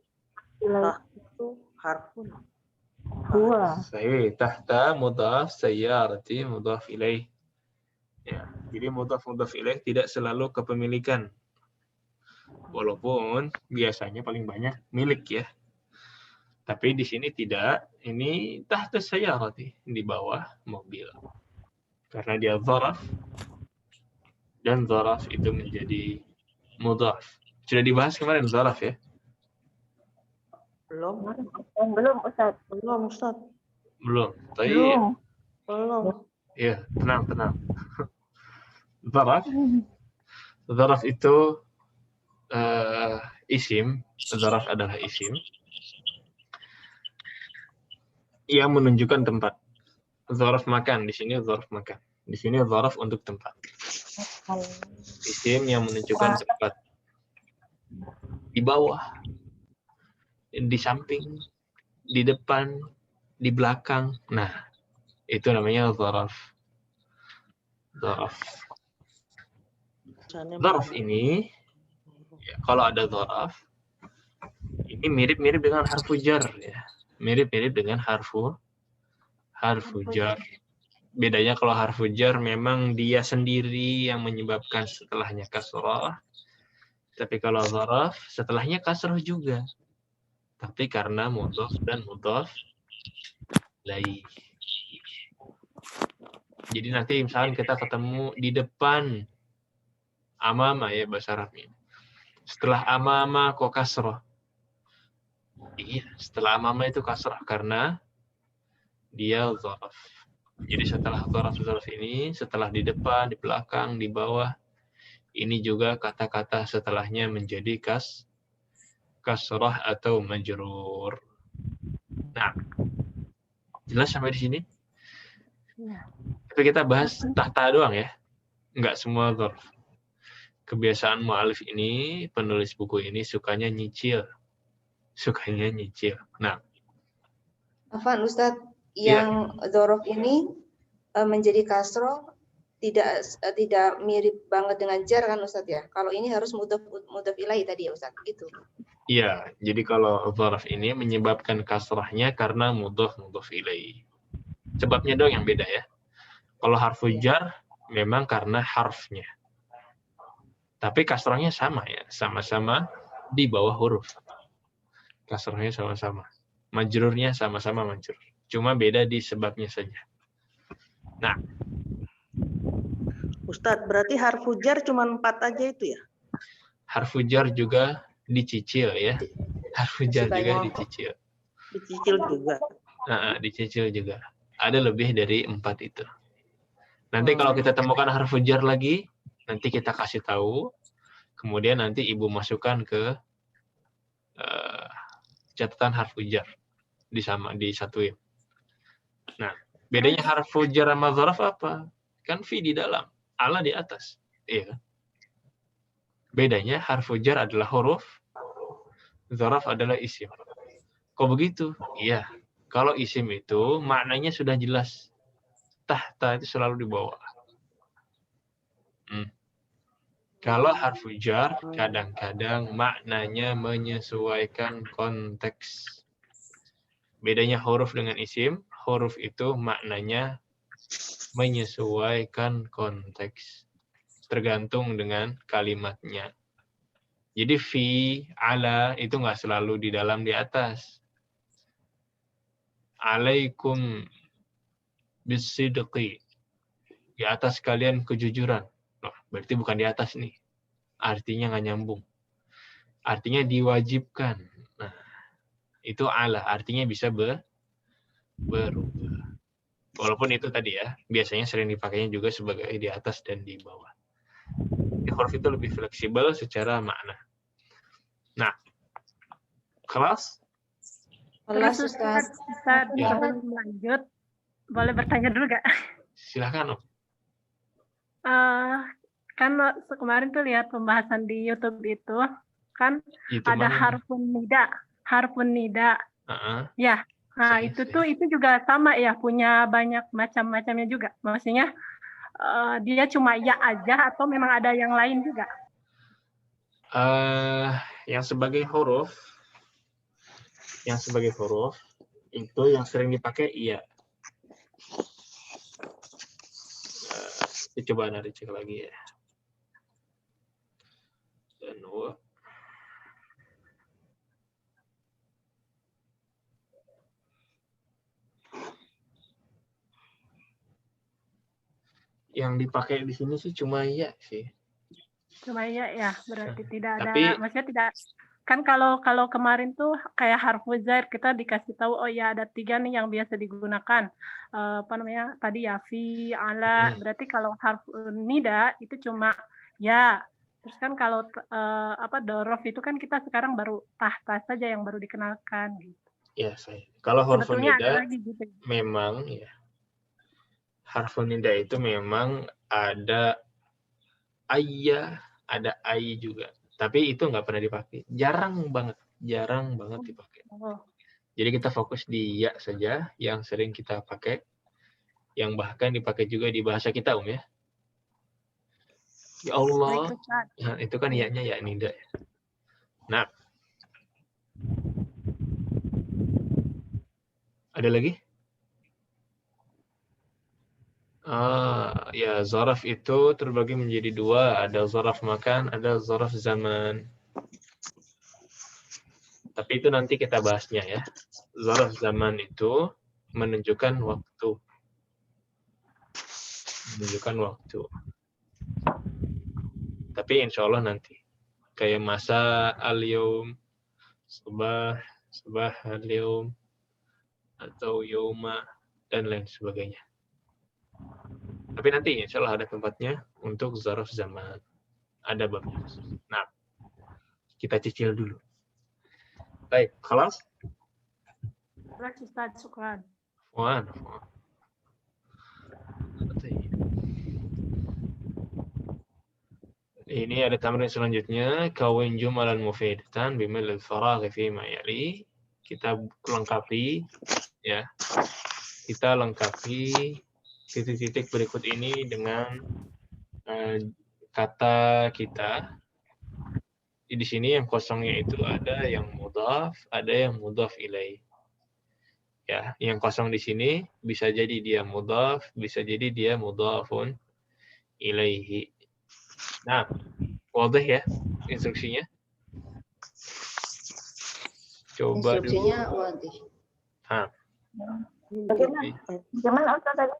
Itu harfun. Sahih, tahta mudhaf sayyarati mudhaf ilaih. Ya, jadi mudhaf ilaih tidak selalu kepemilikan. Walaupun biasanya paling banyak milik ya. Tapi di sini tidak, ini tahta sayyarati, di bawah mobil. Karena dia dzaraf dan dzaraf itu menjadi mudhaf. Sudah dibahas kemarin dzaraf ya? Belum. Belum, Ustaz. Belum, Ustaz. Belum. Tapi Belum. ya, tenang. Dzaraf itu isim. Dzaraf adalah isim yang menunjukkan tempat. Dzaraf makan, di sini dzaraf makan. Di sini dzaraf untuk tempat. Isim yang menunjukkan tempat. Di bawah, di samping, di depan, di belakang. Nah, itu namanya dzaraf. Dzaraf ini, ya, kalau ada dzaraf, ini mirip-mirip dengan harfu jar ya. Mirip-mirip dengan harfu jar. Bedanya kalau harfu jar memang dia sendiri yang menyebabkan setelahnya kasrah. Tapi kalau dzaraf setelahnya kasrah juga. Tapi karena mudhaf dan mudhaf ilaih. Jadi nanti misalnya kita ketemu di depan amama ya bahasa Arabnya. Setelah amama kok kasrah? Iya, setelah amama itu kasrah karena dia dzaraf. Jadi setelah dzaraf ini, setelah di depan, di belakang, di bawah, ini juga kata-kata setelahnya menjadi kasrah atau majrur. Nah, jelas sampai di sini? Ya. Tapi kita bahas tahta doang ya. Enggak semua dzaraf. Kebiasaan mu'alif ini, penulis buku ini sukanya nyicil. Nah. Afwan Ustadz, yang dzaraf ini menjadi kasroh tidak mirip banget dengan jar kan Ustadz ya. Kalau ini harus mudhaf ilaih tadi ya Ustadz, gitu. Iya, jadi kalau dzaraf ini menyebabkan kasrahnya karena mudhaf ilaih. Sebabnya dong yang beda ya. Kalau harfu jar memang karena harfnya. Tapi kasrahnya sama ya, sama-sama di bawah huruf. Kasrahnya sama-sama. Majrurnya sama-sama majrur. Cuma beda di sebabnya saja. Nah, Ustadz, berarti harfu jar cuma 4 aja itu ya? harfu jar juga dicicil ya. Harfu jar juga dicicil. Dicicil juga. Nah, dicicil juga. Ada lebih dari 4 itu. Nanti kalau kita temukan harfu jar lagi, nanti kita kasih tahu. Kemudian nanti Ibu masukkan ke catatan harfu jar. Disatuin. Nah, bedanya harfu jar sama dzaraf apa? Kan fi di dalam, ala di atas. Iya kan? Bedanya harfu jar adalah huruf, dzaraf adalah isim. Kok begitu? Iya. Kalau isim itu maknanya sudah jelas. Tahta itu selalu di bawah. Kalau harfu jar kadang-kadang maknanya menyesuaikan konteks. Bedanya huruf dengan isim, huruf itu maknanya menyesuaikan konteks. Tergantung dengan kalimatnya. Jadi fi, ala itu nggak selalu di dalam di atas. Alaikum bisidqi. Di atas kalian kejujuran. Loh, berarti bukan di atas nih. Artinya nggak nyambung. Artinya diwajibkan. Nah, itu ala. Artinya bisa berubah. Walaupun itu tadi ya, biasanya sering dipakainya juga sebagai di atas dan di bawah. Huruf itu lebih fleksibel secara makna. Nah, kelas? Kelas Terus Ustaz. Ustaz, Ya. sebelum lanjut, boleh bertanya dulu gak? Silahkan, Om. Kan kemarin tuh lihat pembahasan di YouTube itu, kan Itu ada mana? harfun nida. Ya, nah Saya itu sih. tuh itu juga sama ya, punya banyak macam-macamnya juga. Maksudnya dia cuma ya aja atau memang ada yang lain juga? Yang sebagai huruf itu yang sering dipakai iya. Kita coba cek lagi ya. Dan yang dipakai di sini sih cuma iya sih. Cuma ya, berarti tidak ada, Tapi- maksudnya tidak. Kan kalau kemarin tuh kayak harfu jar kita dikasih tahu oh ya ada 3 nih yang biasa digunakan. Apa namanya? Tadi ya fi, ala. Berarti kalau harfu nida itu cuma ya. Terus kan kalau dorof itu kan kita sekarang baru tahta saja yang baru dikenalkan gitu. Ya, saya. Kalau huruf Sebetulnya ada nida lagi gitu. memang ya. Harfu nida itu memang ada ayya, ada ai juga. Tapi itu nggak pernah dipakai. Jarang banget dipakai. Oh. Jadi kita fokus di ya saja yang sering kita pakai. Yang bahkan dipakai juga di bahasa kita, ya. Ya Allah. Baik, Ustaz. Nah, itu kan ya-nya ya nida. Nah. Ada lagi? Ya, zaraf itu terbagi menjadi 2. Ada zaraf makan, ada zaraf zaman. Tapi itu nanti kita bahasnya ya. Zaraf zaman itu menunjukkan waktu. Tapi insya Allah nanti. Kayak masa al-yawm, subah al-yawm, atau yawma, dan lain sebagainya. Tapi nanti insya Allah ada tempatnya untuk zaraf zaman. Ada babnya. Nah, kita cicil dulu. Baik, kelas? Terus Ustaz, syukran. Wan. Ini ada tamrin selanjutnya. Kawin jumalan mufidatan bimil al-faraghi fima yali. Kita lengkapi ya. Kita lengkapi titik-titik berikut ini dengan kata kita. Di sini yang kosongnya itu ada yang mudhaf, ada yang mudhaf ilaih. Ya, yang kosong di sini bisa jadi dia mudhaf, bisa jadi dia mudhafun ilaihi. Nah, wadih ya instruksinya. Coba Instruksinya dulu. wadih. Gimana Ustaz tadi?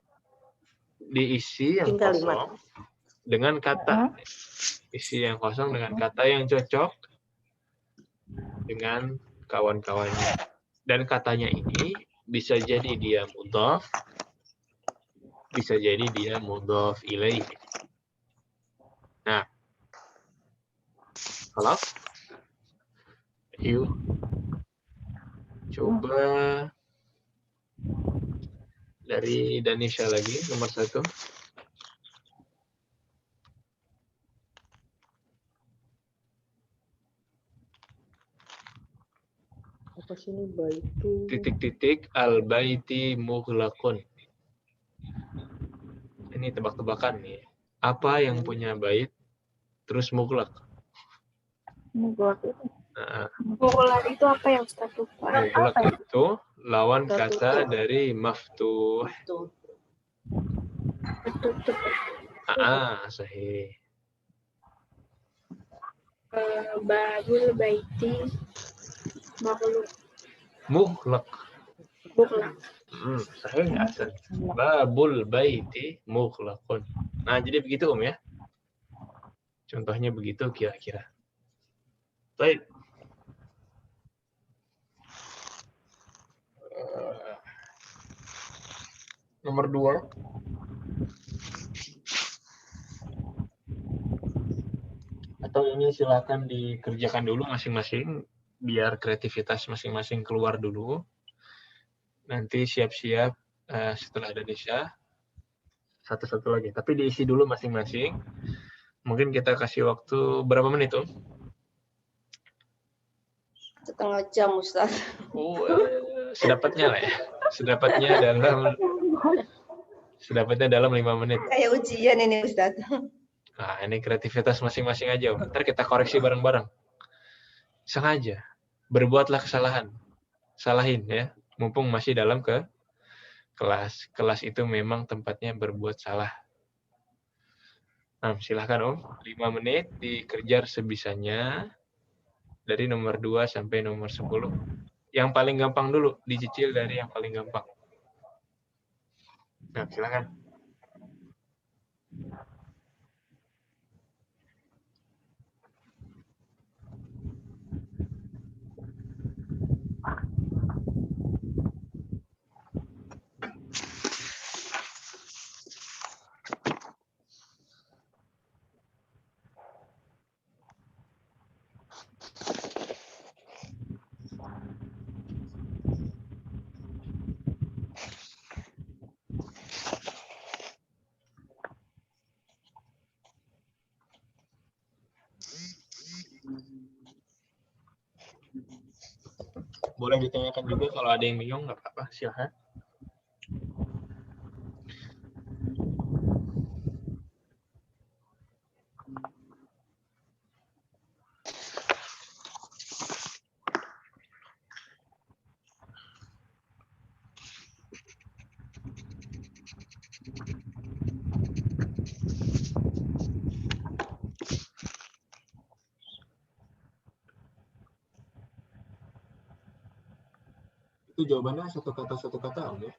Diisi yang Tinggal kosong dengan kata. Isi yang kosong dengan kata yang cocok dengan kawan-kawannya. Dan katanya ini bisa jadi dia mudhaf, bisa jadi dia mudhaf ilaih. Nah, kalau yuk coba dari Danisha lagi nomor 1. Apa sini baitu? Titik-titik al-baiti mughlaqun. Ini tebak-tebakan nih. Apa yang punya bait terus mughlaq? Mughlaq itu. Nah, Mughlaq itu apa yang Ustaz lupa? mughlaq itu lawan kata Tertutup. dari maftuh. Tuh. Tertutup. Sahih. Babul baiti maghluk. Mughlaq. Mughlaq. Sahih asal. Babul baiti mughlaqun. Nah, jadi begitu ya. Contohnya begitu kira-kira. Baik. Nomor 2. Atau ini silakan dikerjakan dulu masing-masing biar kreativitas masing-masing keluar dulu. Nanti siap-siap setelah Indonesia satu-satu lagi. Tapi diisi dulu masing-masing. Mungkin kita kasih waktu berapa menit tuh? Setengah jam Ustaz. Sedapatnya lah ya. Sedapatnya dalam 5 menit. Kayak ujian ini Ustaz. Nah, ini kreativitas masing-masing aja. Ntar kita koreksi bareng-bareng. Sengaja. Berbuatlah kesalahan. Salahin ya. Mumpung masih dalam kelas. Kelas itu memang tempatnya berbuat salah. Nah, silahkan Om. 5 menit dikerjar sebisanya. Dari nomor 2 sampai nomor 10. Yang paling gampang dulu. Dicicil dari yang paling gampang. Nah, silahkan. Boleh ditanyakan juga kalau ada yang bingung, nggak apa-apa, silahkan. Itu jawabannya satu kata Om ya.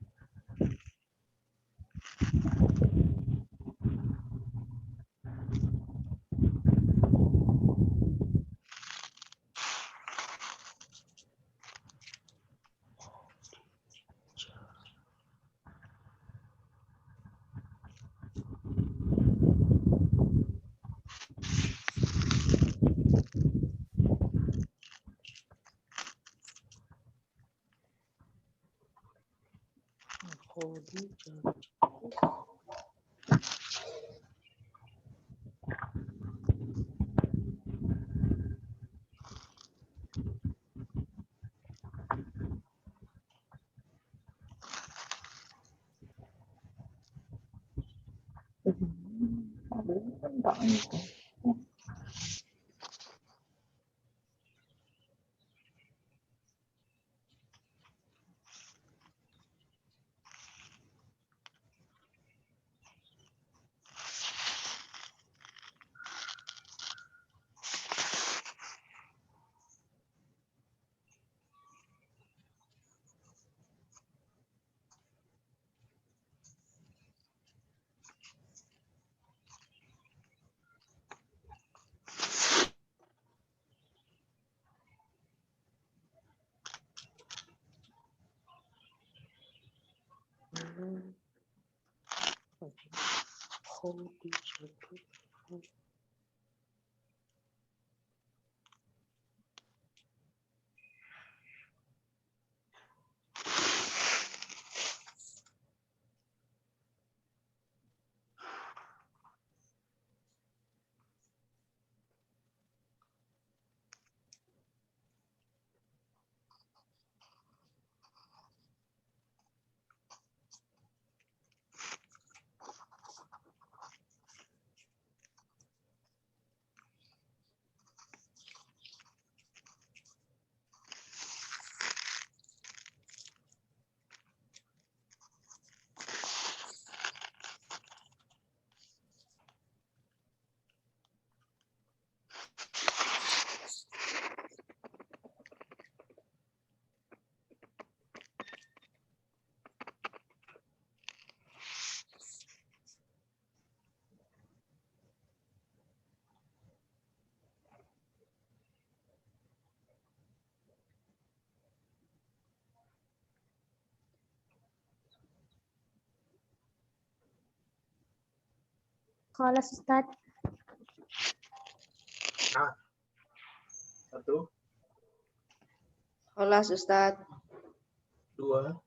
Enggak itu. Kelas Ustaz. Satu, Kelas Ustaz. dua,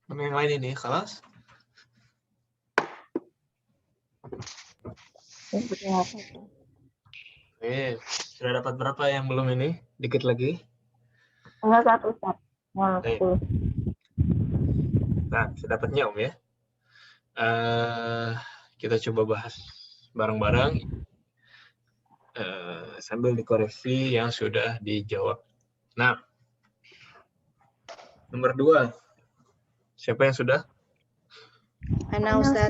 Nama yang lain ini, kelas? Oke, sudah dapat berapa yang belum ini? Dikit lagi. Enggak satu Ustaz. Baik. Nah, sudah dapatnya Om ya. Kita coba bahas bareng-bareng sambil dikoreksi yang sudah dijawab. Nah, nomor 2. Siapa yang sudah? Ana Ustaz.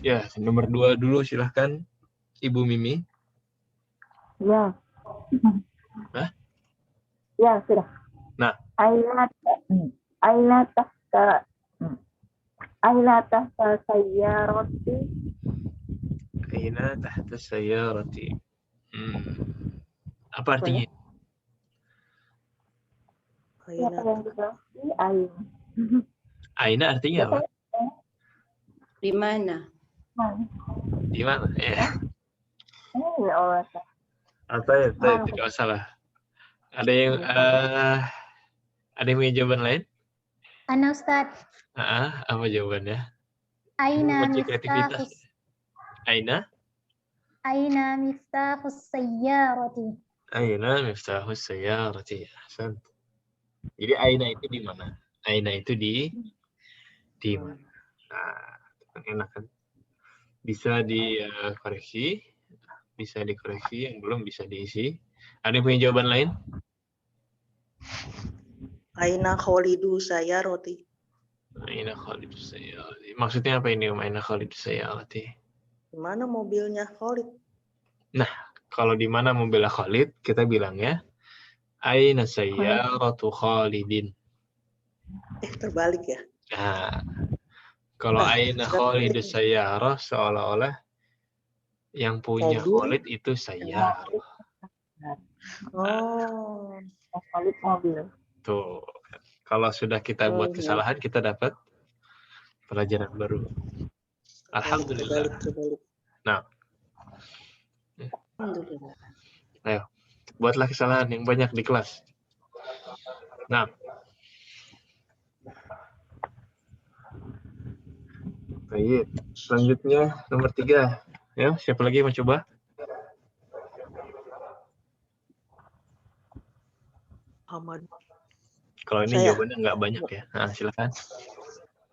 Ya, nomor 2 dulu silahkan Ibu Mimi. Ya. Hah? Ya, sudah. Nah. Aina tahta sayyarati. Aina tahta sayyarati. Apa artinya? Siapa yang dikasih ain? Aina artinya apa? Di mana? Di mana? Ya. أين أول Ustaz? Tidak masalah. Ada yang punya jawaban lain? Ana Ustaz. Apa jawabannya? Aina Wajib kreativitas. miftahus Aina miftahus sayyarati. Aina miftahus sayyarati. Ahsan. Jadi aina itu di mana? Aina itu di mana? Nah, enak kan? Bisa dikoreksi, yang belum bisa diisi. Ada yang punya jawaban lain? Aina Kholidu saya roti. Aina Khalid Sayyarati. Maksudnya apa ini, Aina Khalid Sayyarati? Di mana mobilnya Khalid? Nah, kalau di mana mobilnya Khalid, kita bilangnya Aina Sayyaratu Khalidin. Terbalik ya. Nah, kalau Aina Khalid Sayyarah seolah-olah yang punya Mobil. Khalid itu Sayyarah. Oh. Khalid mobil. Tuh. Kalau sudah kita buat kesalahan, kita dapat pelajaran baru. Alhamdulillah. Terbalik. Nah, Alhamdulillah. ayo, buatlah kesalahan yang banyak di kelas. Nah, baik. Selanjutnya nomor 3. Ya, siapa lagi mau coba? Muhammad. Kalau ini Saya. jawabannya nggak banyak ya. Nah, silakan.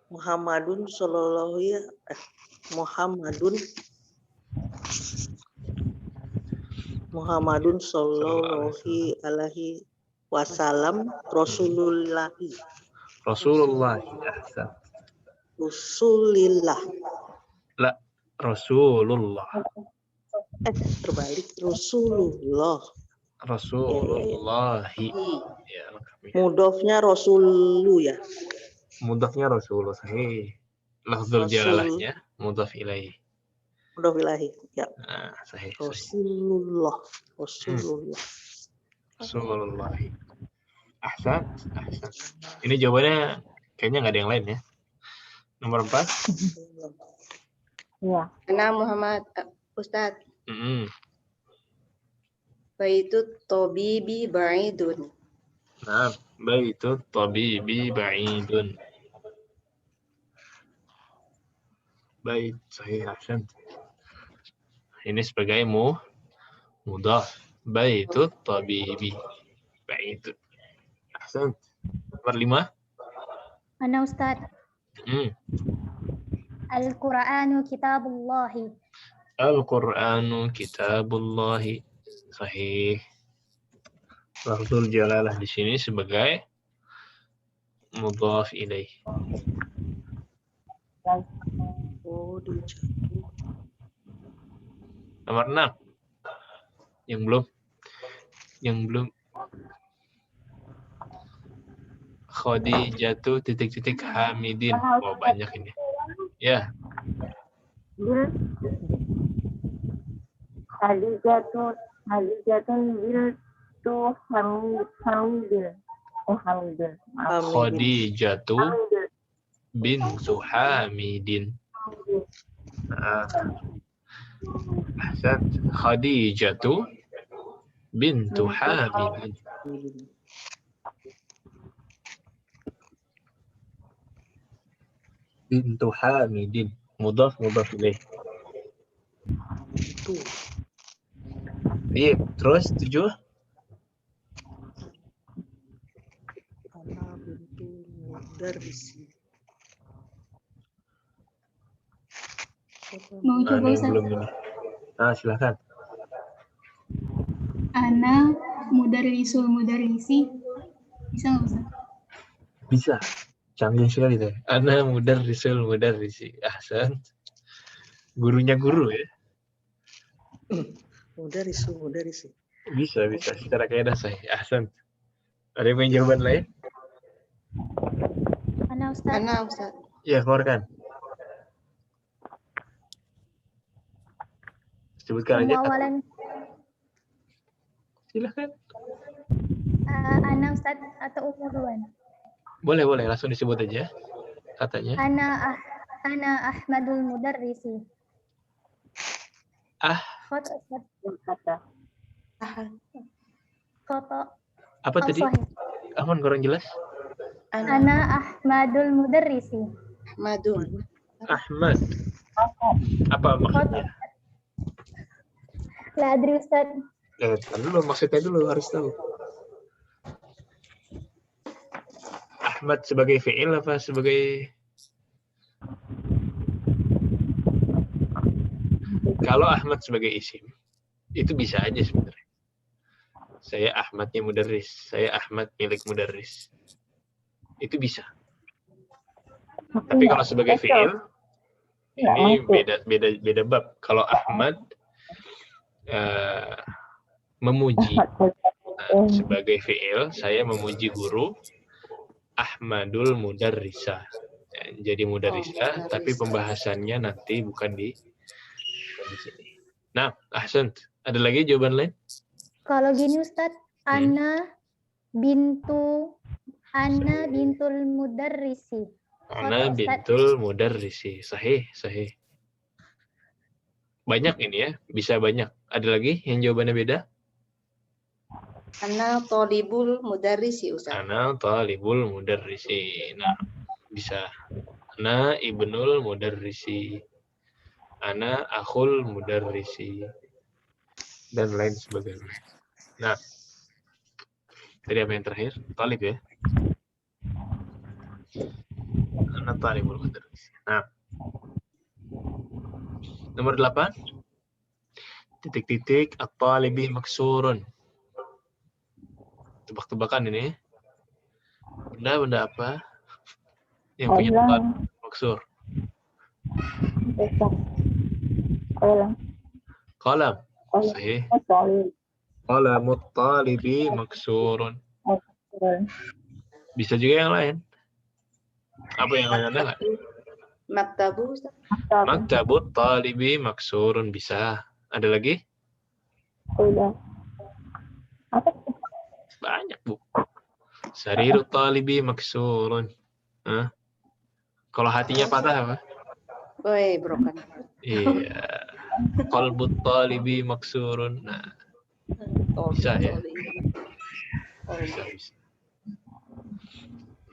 Muhammadun sallallahu alaihi wasallam Rasulullah. Ahsan. Rasulillah. La, Rasulullah. Terbalik. Rasulullah. Rasulullahi. Ya, Mudofnya Rasulu ya. mudafnya Rasulullah. Sahih. Lafzul jalalahnya mudaf ilaih. Mudhof ilahi. Ya. Nah, sahih. Rasulullah. Rasulullah. Ahsan. Ini jawabannya kayaknya nggak ada yang lain ya. Nomor 4. Iya. Ana Muhammad Ustadz. Baitu tabibi ba'idun. Nah, baitu tabibi ba'idun. Bait, sahih, ahsan. Ini sebagai mudhaf. Baitu tabibi ba'idun. Ahsan. Nomor 5. Ana Ustaz. Al-Qur'anu kitabullahi. Al-Qur'anu kitabullahi. Sahih. Lafzul jalalah di sini sebagai mudhaf ilaih. Nomor 6. Yang belum. Khadijatu titik-titik Hamidin. Oh, banyak ini. Ya. Khadijatun bintu Hamidin. Hamidin. Khadijatu bintu Hamidin. Ahsan. Khadijatu bintu Hamidin. Bintu Hamidin. Mudhaf ilaih. Iya, terus 7. Ana bintu mudarrisi. Mau coba Ustaz? Belum ini. Silakan. Ana mudarrisul mudarrisi. Bisa nggak Ustaz? Bisa. Canggih sekali deh. Ana mudarrisul mudarrisi. Ahsan. Gurunya guru ya. Mudarrisi. Bisa. Secara kaidah sahih. Ahsan. Ada yang punya jawaban lain? Ana Ustaz. Ya, keluarkan. Sebutkan aja. Awalan. Silakan. Ana Ustaz atau umur duluan? Boleh, langsung disebut aja katanya. Ana Ahmadul Mudarrisi. Khata Ustaz. kata. Khata. Apa tadi? Sahih. Ahman kurang jelas. Ana Ahmadul Mudarrisi. Ahmadun. Ahmad. Apa maksudnya? La adri Ustaz. Dulu maksudnya dulu harus tahu. Ahmad sebagai fi'il apa sebagai? Kalau Ahmad sebagai isim, itu bisa aja sebenarnya. Saya Ahmadnya mudarris, saya Ahmad milik mudarris. Itu bisa. Tapi kalau sebagai fi'il, ini beda bab. Kalau Ahmad memuji sebagai fi'il, saya memuji guru Ahmadul Mudarrisa. Jadi mudarrisa, tapi pembahasannya nanti bukan di sini. Nah, ahsan. Ada lagi jawaban lain? Kalau gini Ustaz, Ana bintul mudarrisi. Ana bintul mudarrisi. Sahih, sahih. Banyak ini ya, bisa banyak. Ada lagi yang jawabannya beda? Ana thalibul mudarrisi Ustaz. Ana talibul mudarrisi. Nah, bisa. Ana ibnul mudarrisi. Ana akhul mudarrisi. Dan lain sebagainya. Nah, tadi apa yang terakhir? Talib ya? Ana talibul mudarrisi. Nah, nomor 8. Titik-titik at-talibi maksurun. Tebak-tebakan ini. Benda apa? Yang punya tempat maksur. Qalam. Sahih. Qalamut talibi maksurun. Bisa juga yang lain. Apa yang lain ada nggak? Maktabu Ustaz. Maktabut talibi maksurun bisa. Ada lagi? Banyak, Bu. Sarirut talibi maksurun. Hah? Kalau hatinya patah apa? Woi, broken. Iya. Qalbut talibi maksurun. Nah, bisa ya. Bisa.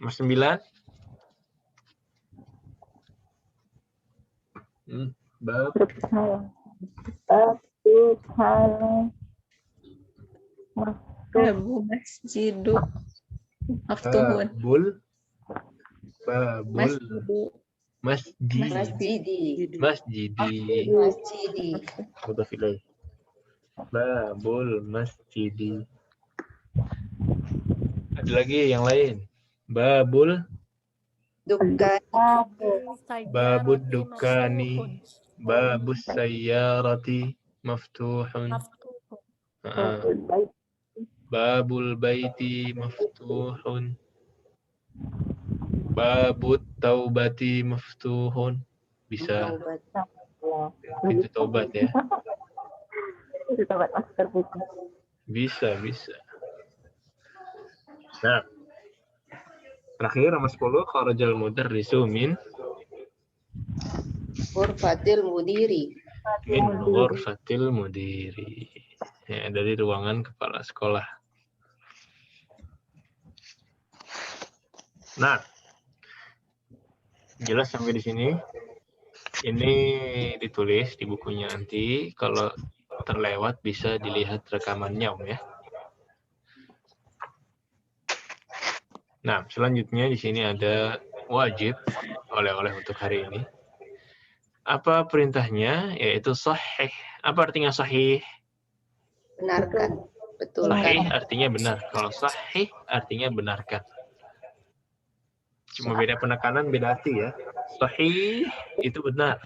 Mas 9. Bab. Babu masjidu maftuhun. Babul masjidi. Mudhaf ilaih. Babul masjidi. Ada lagi yang lain. Babul babud dukani. Babus sayyarati maftuhun. Babul baiti maftuhun. Babut taubati maftuhun. Bisa. Pintu taubat ya. Pintu taubat masih terbuka. Bisa. Nah. Terakhir nomor 10, kharajal mudarrisu min ghurfatil mudiri. Min ghurfatil mudiri. Ya, dari ruangan kepala sekolah. Nah, jelas sampai di sini. Ini ditulis di bukunya nanti. Kalau terlewat bisa dilihat rekamannya, Om ya. Nah, selanjutnya di sini ada wajib oleh-oleh untuk hari ini. Apa perintahnya? Yaitu sahih. Apa artinya sahih? Benarkan. Betul. Sahih artinya benar. Kalau sahih artinya benarkan. Cuma beda penekanan, beda arti ya. Sahih itu benar.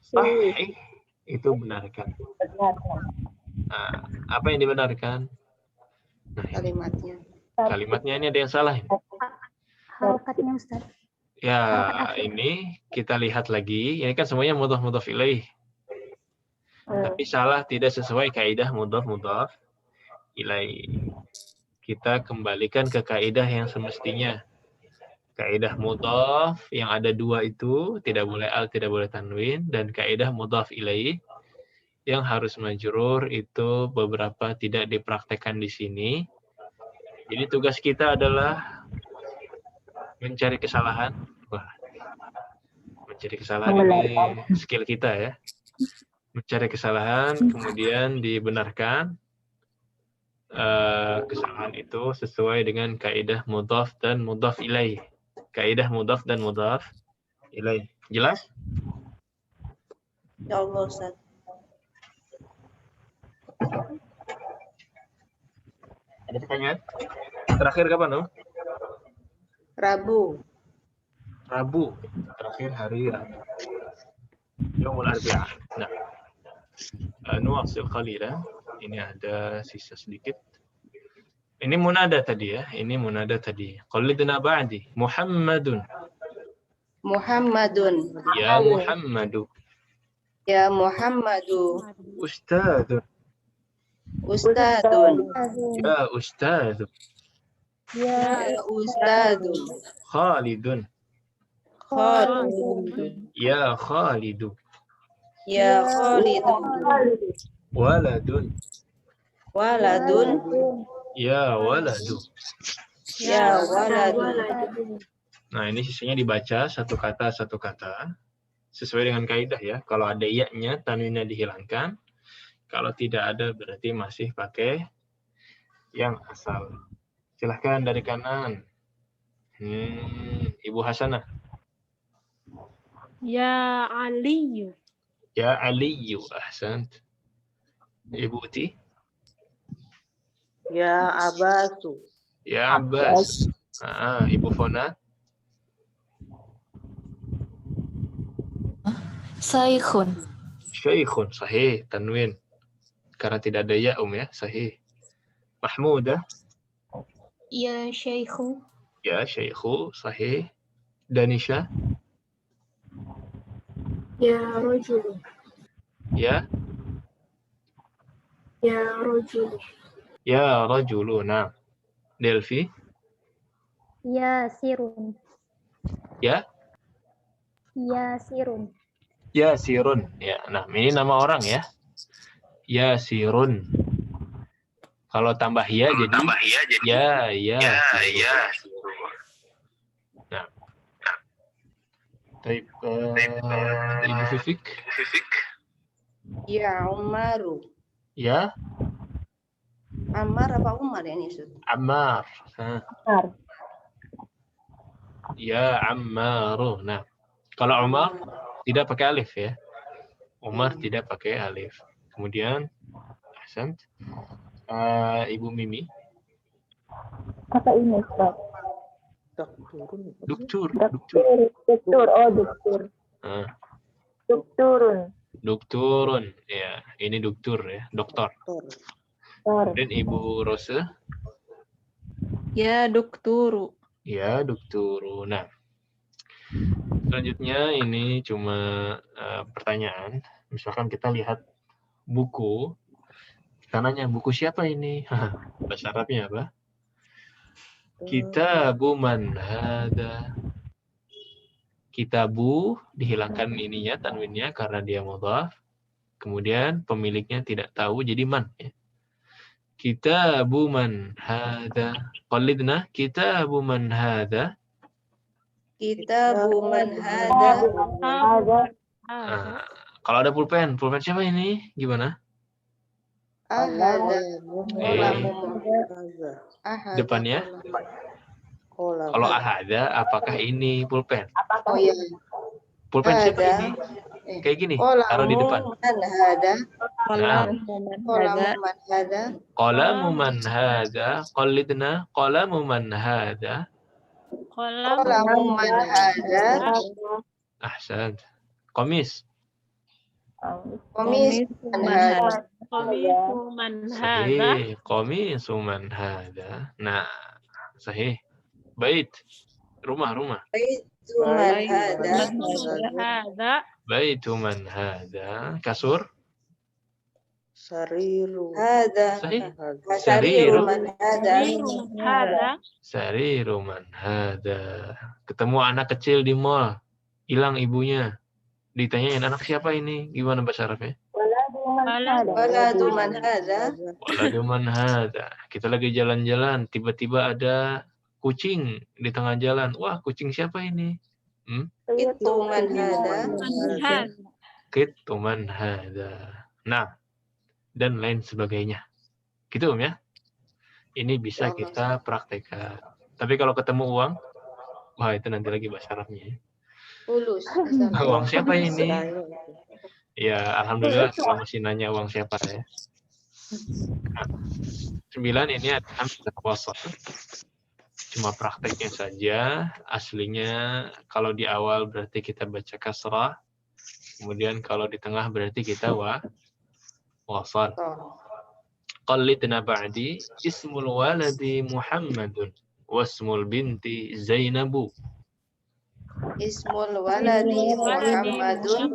Sahih itu benarkan. Nah, apa yang dibenarkan? Nah, Kalimatnya. Kalimatnya ini ada yang salah. Harokatnya Ustaz. Ya, ini kita lihat lagi. Ini kan semuanya mudhaf ilaih. Tapi salah, tidak sesuai kaidah mudhaf ilaih. Kita kembalikan ke kaidah yang semestinya. Kaidah mudhaf yang ada dua itu tidak boleh al, tidak boleh tanwin, dan kaidah mudhaf ilaih yang harus majrur itu beberapa tidak dipraktekkan di sini. Jadi tugas kita adalah mencari kesalahan. Wah, mencari kesalahan ini skill kita ya. Mencari kesalahan, kemudian dibenarkan kesalahan itu sesuai dengan kaidah mudhaf dan mudhaf ilaih. Kaidah mudhaf dan mudhaf ilaih. Jelas? Ya Allah, Ustaz. Ada pertanyaan? Terakhir kapan, Om? Rabu. Rabu. Terakhir hari Rabu. Yaumul Arbi'ah. Nah. Nuwasil qalila. Ini ada sisa sedikit. Ini munada tadi ya. Ini munada tadi. Qallidna ba'di. Muhammadun. Muhammadun. Ya Muhammadu. Ya Muhammadu. Ustadun. Ustadun. Ya Ustadun. Ya Ustadun. Khalidun. Khalidun. Ya Khalidu. Ya Khalidun. Waladun. Waladun. Ya waladu. Ya waladun. Nah, ini sisanya dibaca satu kata sesuai dengan kaidah ya. Kalau ada iya-nya, tanwinnya dihilangkan. Kalau tidak ada berarti masih pakai yang asal. Silahkan dari kanan. Ibu Hasanah. Ya Aliyu. Ya Aliyu, ahsant. Ibu Uti. Ya Abbasu. Ya Abbas. Ibu Fona. Saikhun. Syaikhun, sahih, tanwin. Karena tidak ada ya ya, sahih. Mahmudah. Ya Syekhu. Ya Syaikhu, sahih. Danisha. Ya rajul. Ya. Ya rajul. Ya rajulu, nah. Delphi. Ya Sirun. Ya. Ya Sirun. Ya Sirun. Ya, nah ini nama orang ya. Ya Sirun. Kalau tambah ya jadi ya. Nah. Baik, Ibu Fifik. Ya Umaru. Ya. Ammar apa Umar ya ini, Ustaz? Ammar. Ammar. Ya Ammaru. Nah, kalau Umar tidak pakai alif ya. Umar tidak pakai alif. Kemudian, ahsan. Ibu Mimi. Apa ini, Ustaz? Duktur. Duktur. Oh, duktur. Dukturun. Dukturun. Ya, ini duktur ya, dokter. Dan Ibu Rose. Ya dukturu. Ya, dukturu. Nah, selanjutnya ini cuma pertanyaan. Misalkan kita lihat buku, kita nanya buku siapa ini? Bahasa Arabnya apa? Kitabu man hada. Kitabu dihilangkan ininya, tanwinnya karena dia mudhaf. Kemudian pemiliknya tidak tahu jadi man ya. Kitabu man hada. Qalidna kitabu man hada. Kitabu man hada. Kalau ada pulpen siapa ini? Gimana? Ahada. Depannya? Kalau ahada, apakah ini pulpen? Oh iya. Pulpen siapa ini? Kayak gini, taruh di depan. Qalamu man hada. Qalidna qalamu man hada. Qalamu man hada. Ahsan. Qamis. Qamis man hada. Qamisu man hada. Sahih. Qamisu man hada. Nah, sahih. Bait. Rumah. Baitu man hada. Baitu man hada. Kasur. Sariru. Hada. Sahih. Sariru man hada. Sariru man hada. Ketemu anak kecil di mall, hilang ibunya. Ditanyain anak siapa ini? Gimana bahasa Arabnya? Waladu man hada. Waladu man hada. Kita lagi jalan-jalan, tiba-tiba ada kucing di tengah jalan. Wah, kucing siapa ini? Itu man hada. Kitu man hada. Nah, dan lain sebagainya. Gitu ya. Ini bisa kita praktekkan. Tapi kalau ketemu uang, wah itu nanti lagi bahasa Arabnya. Fulus. Uang siapa ini? Ya, alhamdulillah kalau masih nanya uang siapa ya. Nah, 9 ini adalah wasat. Cuma prakteknya saja. Aslinya kalau di awal berarti kita baca kasrah. Kemudian kalau di tengah berarti kita wasat. Qallidna ba'di ismul waladi Muhammadun wasmul binti Zainabu. Ismul waladi Muhammadun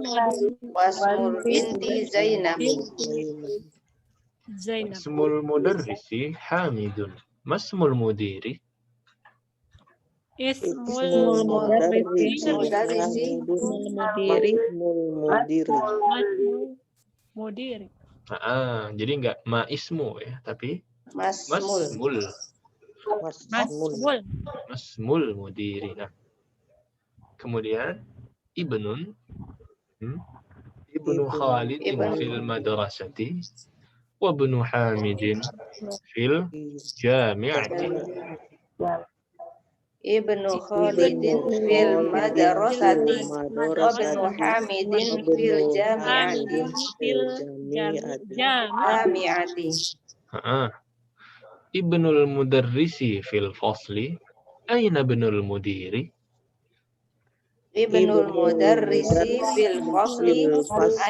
wasmul binti Zainab. Ismul mudarrisi Hamidun. Masmul mudiri. Ismul mudiri. Jadi enggak ma ismu ya, tapi Masmul. Masmul mudiri. Nah, kemudian ibnun ibnu Khalid fil madrasati wa ibnu Hamidin fil jami'ati. Ibnu Khalidin fil madrasati wa ibnu Hamidin fil jami'ati. Ibnul mudarrisi fil fasli aina ibnul mudiri. Ibnul mudarrisi fil fasli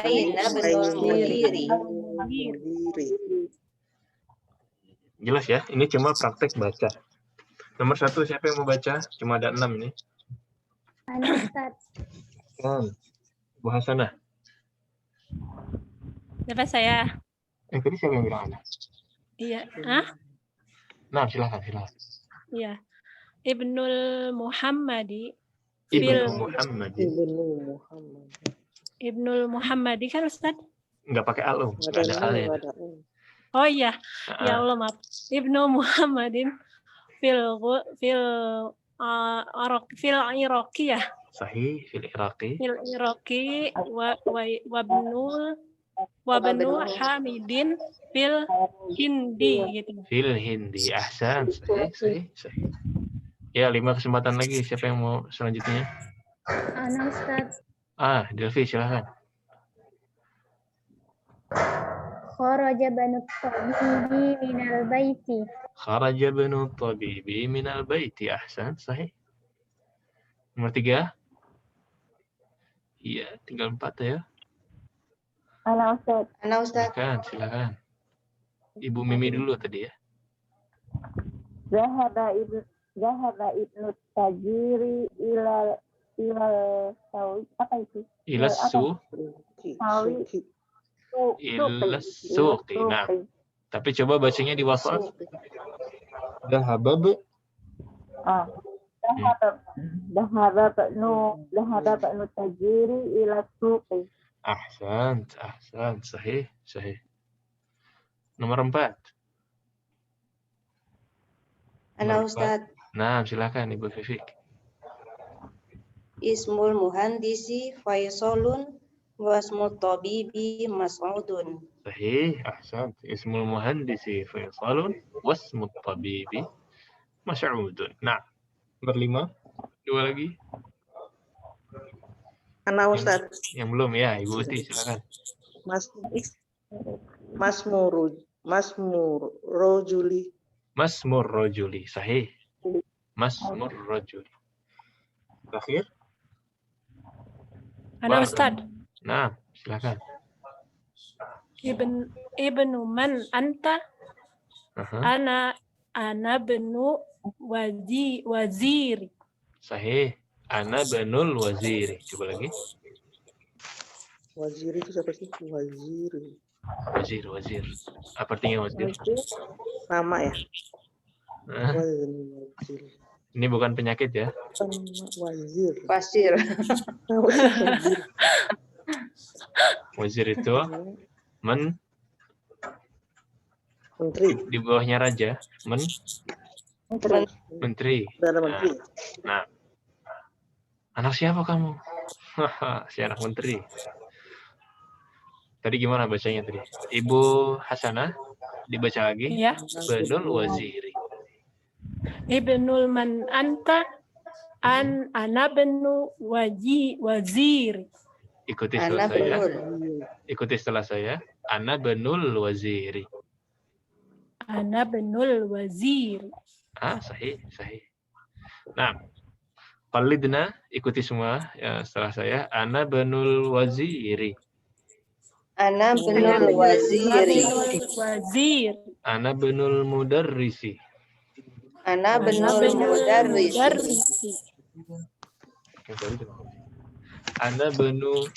aina ibnul mudiri. Jelas ya, ini cuma praktek baca. Nomor 1 siapa yang mau baca? Cuma ada 6 ini. Ana Ustaz. Bu Hasanah. Siapa saya? Tadi siapa yang bilang Ana? Iya. Nah, silakan. Iya. Ibnul Muhammadi. Ibnul Muhammadi kan Ustaz? Enggak pakai al, enggak ada al ya. Oh iya. Ya Allah maaf. Ibnu Muhammadin fil Iraqi ya. Sahih, fil Iraqi. Fil Iraqi wa bnu Hamidin fil Hindi gitu. Fil Hindi. Ahsan. Sahih. Ya, 5 kesempatan lagi. Siapa yang mau selanjutnya? Ana Ustaz. Delvi, silakan. Kharaja banu tabibi minal baiti. Kharaja banu tabibi minal baiti. Ahsan, sahih. Nomor 3. Iya, tinggal 4 ya. Ana Ustaz. Silakan. Ibu Mimi dulu tadi ya. Zahaba ibnu tajiri ila sawi apa itu? Ila suqi. Nah, tapi coba bacanya di wasat. Dhahaba ibnu tajiri ila suqi. Ahsan. Sahih. Nomor 4. Ana Ustaz. Nah, silakan Ibu Fifik. Ismul muhandisi Faisalun wasmut tabibi Mas'udun. Sahih, ahsan. Ismul muhandisi Faisalun wasmut tabibi Mas'udun. Nah, nomor 5. 2 lagi. Ana Ustaz. Yang belum ya, Ibu Uti silakan. Masmur rojuli. Sahih. Masmur rojuli. Terakhir. Ana Ustaz. Nah, silakan. Ibnu man anta? Ana benu waziri. Sahih. Ana benul waziri. Coba lagi. Waziri itu siapa sih? Waziri. Wazir. Apa artinya wazir? Nama ya. Nah, Wazir. ini bukan penyakit ya. Wazir. Pasir. Wazir. Wazir itu Menteri. di bawahnya raja, menteri. Perdana Menteri. Nah, anak siapa kamu? Si anak menteri. Tadi gimana bacanya tadi? Ibu Hasanah dibaca lagi. Ya. Benul Waziri. Ibnul man anta ana benu wazir. Ikuti setelah saya. Ikuti setelah saya. Ana benul waziri. Ana benul wazir. Sahih. Nah, qalidna, ikuti semua ya, setelah saya. Ana benul waziri. Ana benul wazir. Ana benul mudarrisi. Ana benul mudarrisi. Ana benul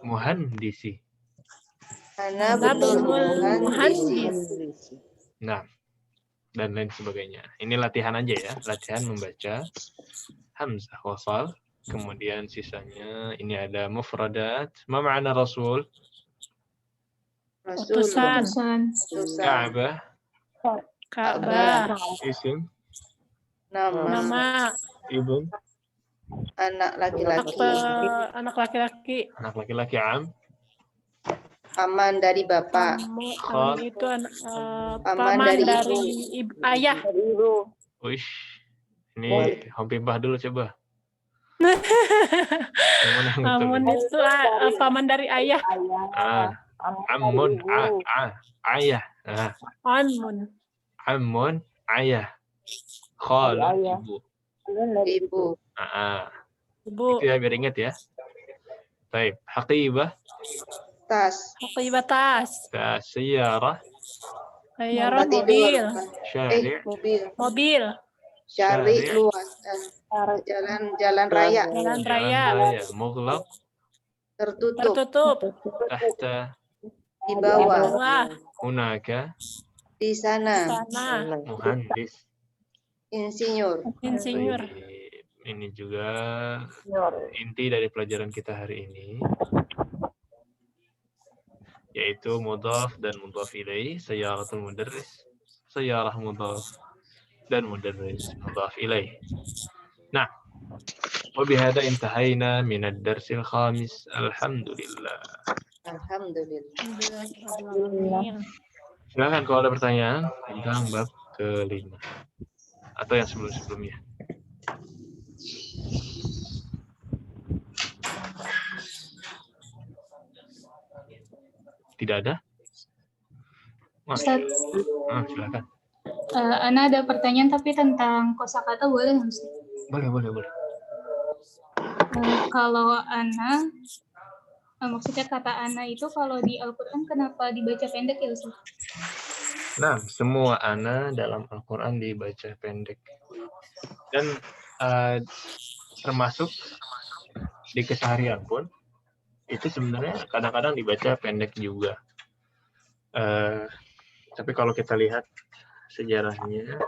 muhandisi. Ana benul muhandisi. Nah, dan lain sebagainya. Ini latihan aja ya, latihan membaca hamzah wasal. Kemudian sisanya ini ada mufradat. Ma ma'ana rasul? Utusan. Ka'bah. Isim. Nama. Ibn. Anak laki-laki. Anak laki-laki. Anak laki-laki am. Paman dari bapak. Khal. Itu Paman paman dari dari ayah. Wish. Ini Hompibah dulu coba. Yang mana yang betul? Amun itu paman dari ayah. Amun. Ayah. Amun. Ayah. Khal. Ibu. Ibu. Ibu. Itu ya biar ingat ya. Baik. Haqibah. Tas. Haqibah tas. Sayyarah. Sayyarah mobil. Syari'. Mobil. Syari' luas. Jalan raya. Jalan raya. Mughlaq. Tertutup. Tahta. Di bawah. Hunaka. Di sana. Muhandis. Insinyur. Ini juga inti dari pelajaran kita hari ini, yaitu mudhaf dan mudhaf ilaih, sayyaratul mudarris, sayyarah mudhaf dan mudarris mudhaf ilaih. Nah, wa bihadza intahayna min ad-darsil khamis. Alhamdulillah. Silakan kalau ada pertanyaan tentang bab kelima atau yang sebelum-sebelumnya. Tidak ada? Ustaz, Silakan. Ana ada pertanyaan tapi tentang kosakata boleh nggak Ustaz? Boleh. Kalau Ana, maksudnya kata Ana itu kalau di Al-Quran kenapa dibaca pendek ya Ustaz? Nah, semua ana dalam Al-Quran dibaca pendek. Dan termasuk di keseharian pun, itu sebenarnya kadang-kadang dibaca pendek juga. Tapi kalau kita lihat sejarahnya,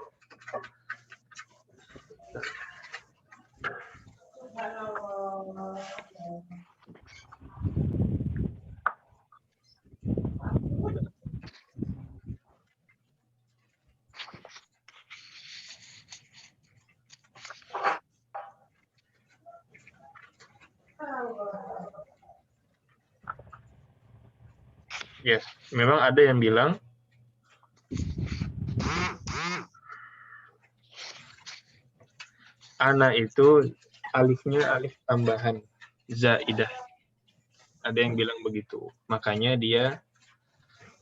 yes, memang ada yang bilang ana itu alifnya alif tambahan zaidah. Ada yang bilang begitu. Makanya dia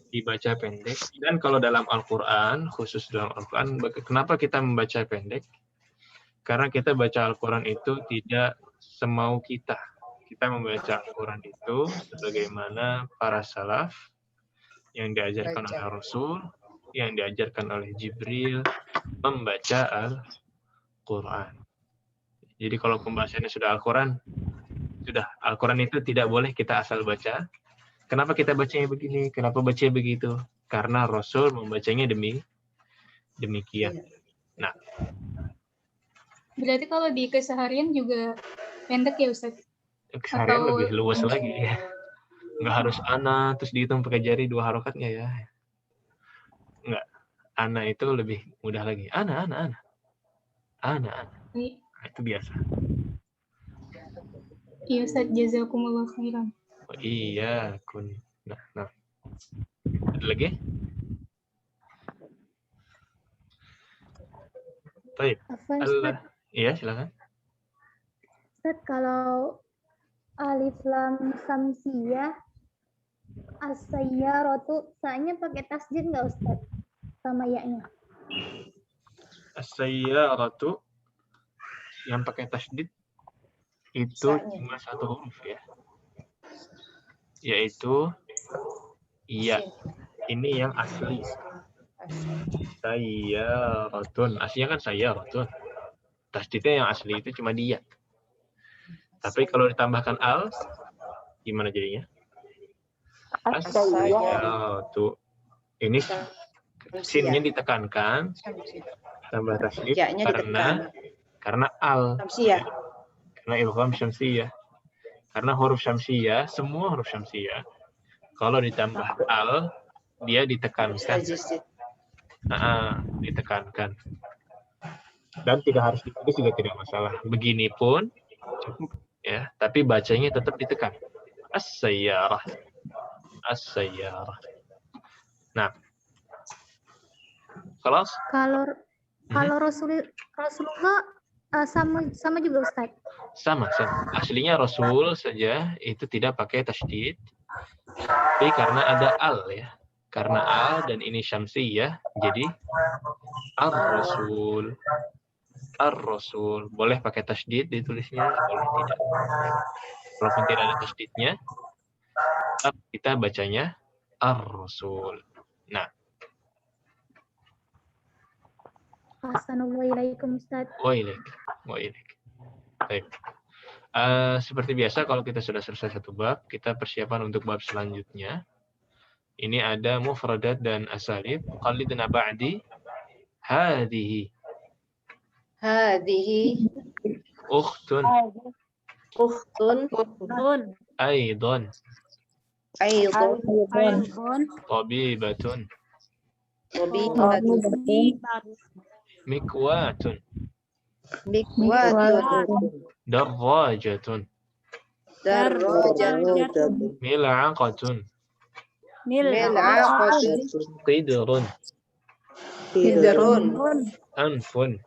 dibaca pendek. Dan kalau dalam Al-Quran, khusus dalam Al-Quran, kenapa kita membaca pendek? Karena kita baca Al-Quran itu tidak semau kita. Kita membaca Al-Quran itu sebagaimana para salaf yang diajarkan oleh Rasul, yang diajarkan oleh Jibril, membaca Al-Quran. Jadi kalau pembahasannya sudah Al-Quran, sudah Al-Quran itu tidak boleh kita asal baca, Kenapa kita bacanya begini? Kenapa bacanya begitu? Karena Rasul membacanya demikian. Nah, Berarti kalau di keseharian juga pendek ya Ustaz? keseharian Atau lebih luas lagi ya. Nggak harus ana terus dihitung pakai jari 2 harokat nggak ya? Nggak. Ana itu lebih mudah lagi. Ana. Nah, itu biasa. Iya Ustaz, jazakumullah khairan. Oh, iya, kun. Nah. Ada lagi? Baik. Afwan, Ustaz. Iya, silakan. Ustaz, kalau alif lam samsiyah as-sayyaratu sa-nya pakai tasdid nggak Ustaz? Sama ya-nya. As-sayyaratu yang pakai tasdid itu cuma 1 huruf ya. Yaitu iya. Ini yang asli. Sayyaratun. Aslinya kan sayyaratun. Tasdidnya yang asli itu cuma dia. Tapi kalau ditambahkan al, gimana jadinya? As-sayyaratu. Ini sinnya ditekankan, tambah tasdid karena al. Karena ilham syamsiyah. Karena huruf syamsiyah, semua huruf syamsiyah, kalau ditambah al, dia ditekankan. Ditekankan. Dan tidak harus ditulis juga tidak masalah. Begini pun cukup ya, tapi bacanya tetap ditekan. As-sayyarah. As-sayyarah. Nah. Kelas? Kalau Rasulullah sama juga Ustaz. Sama. Aslinya Rasul saja itu tidak pakai tasydid. Tapi karena ada al ya. Karena al dan ini syamsiyah, jadi ar-rasul. Ar-rasul. Boleh pakai tasydid ditulisnya, boleh tidak. Walaupun tidak ada tasydidnya, kita bacanya ar-rasul. Nah. Assalamualaikum Ustaz. Wailaik. Baik. Seperti biasa kalau kita sudah selesai satu bab, kita persiapan untuk bab selanjutnya. Ini ada mufradat dan asalib. Qallidna ba'di. Hadhihi. Ukhtun. Aidan. Tabibatun. Mikwatun. Darrajatun. Mil'aqatun. Qidrun. Anfun.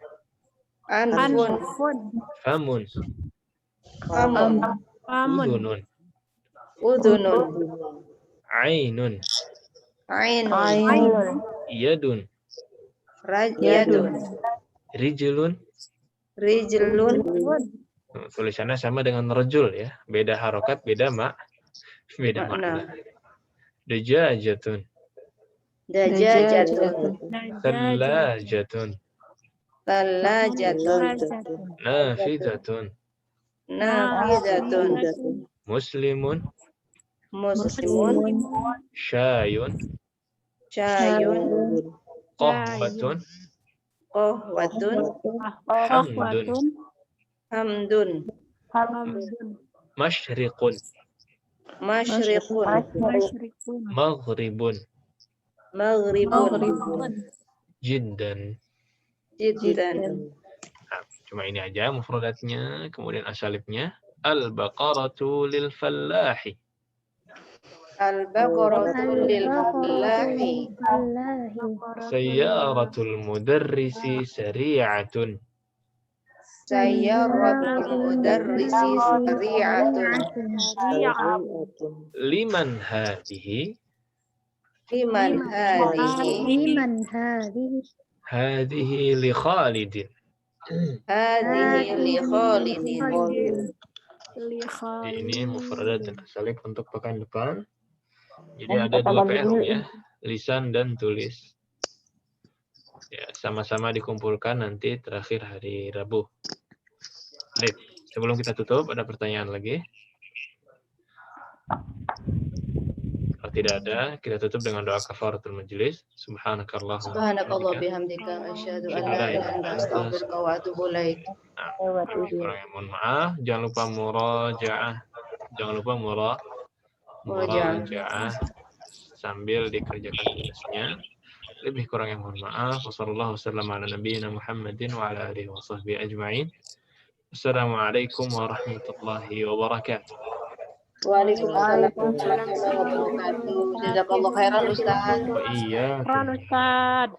Famun. Udunun. Ainun. Yadun. Rijlun. Tulisannya sama dengan rajul ya. Beda harokat, beda makna. Dajajatun. Thalajatun. Nafidatun. Muslimun. Syayun. Qahwatun. Hamdun. Masyriqun. Maghribun. Jiddan. Nah, cuma ini aja mufradatnya, kemudian asalibnya. Al-baqaratu lil fallahi. Sayyaratul mudarrisi sari'atun. Liman hadhihi. Hadhihi li Khalidin. Ini mufradat dan asalib untuk pekan depan. Jadi ada 2 PR ya, lisan dan tulis. Ya, sama-sama dikumpulkan nanti terakhir hari Rabu. Baik, sebelum kita tutup ada pertanyaan lagi. tidak ada, kita tutup dengan doa kafaratul majelis. Subhanakallah. Subhanakallah bihamdika asyhadu an la ilaha illa anta astaghfiruka wa atubu ilaik. Kurang yang mohon maaf. Jangan lupa murajaah. Jangan lupa murajaah sambil dikerjakan tugasnya. Lebih kurang yang mohon maaf. Wassallallahu wasallam ala nabiyyina Muhammadin wa ala alihi wa sahbihi ajma'in. Assalamualaikum warahmatullahi wabarakatuh. Waalaikumsalam warahmatullahi wabarakatuh. Jazakallah khairan Ustaz. Wa iya. Ustaz.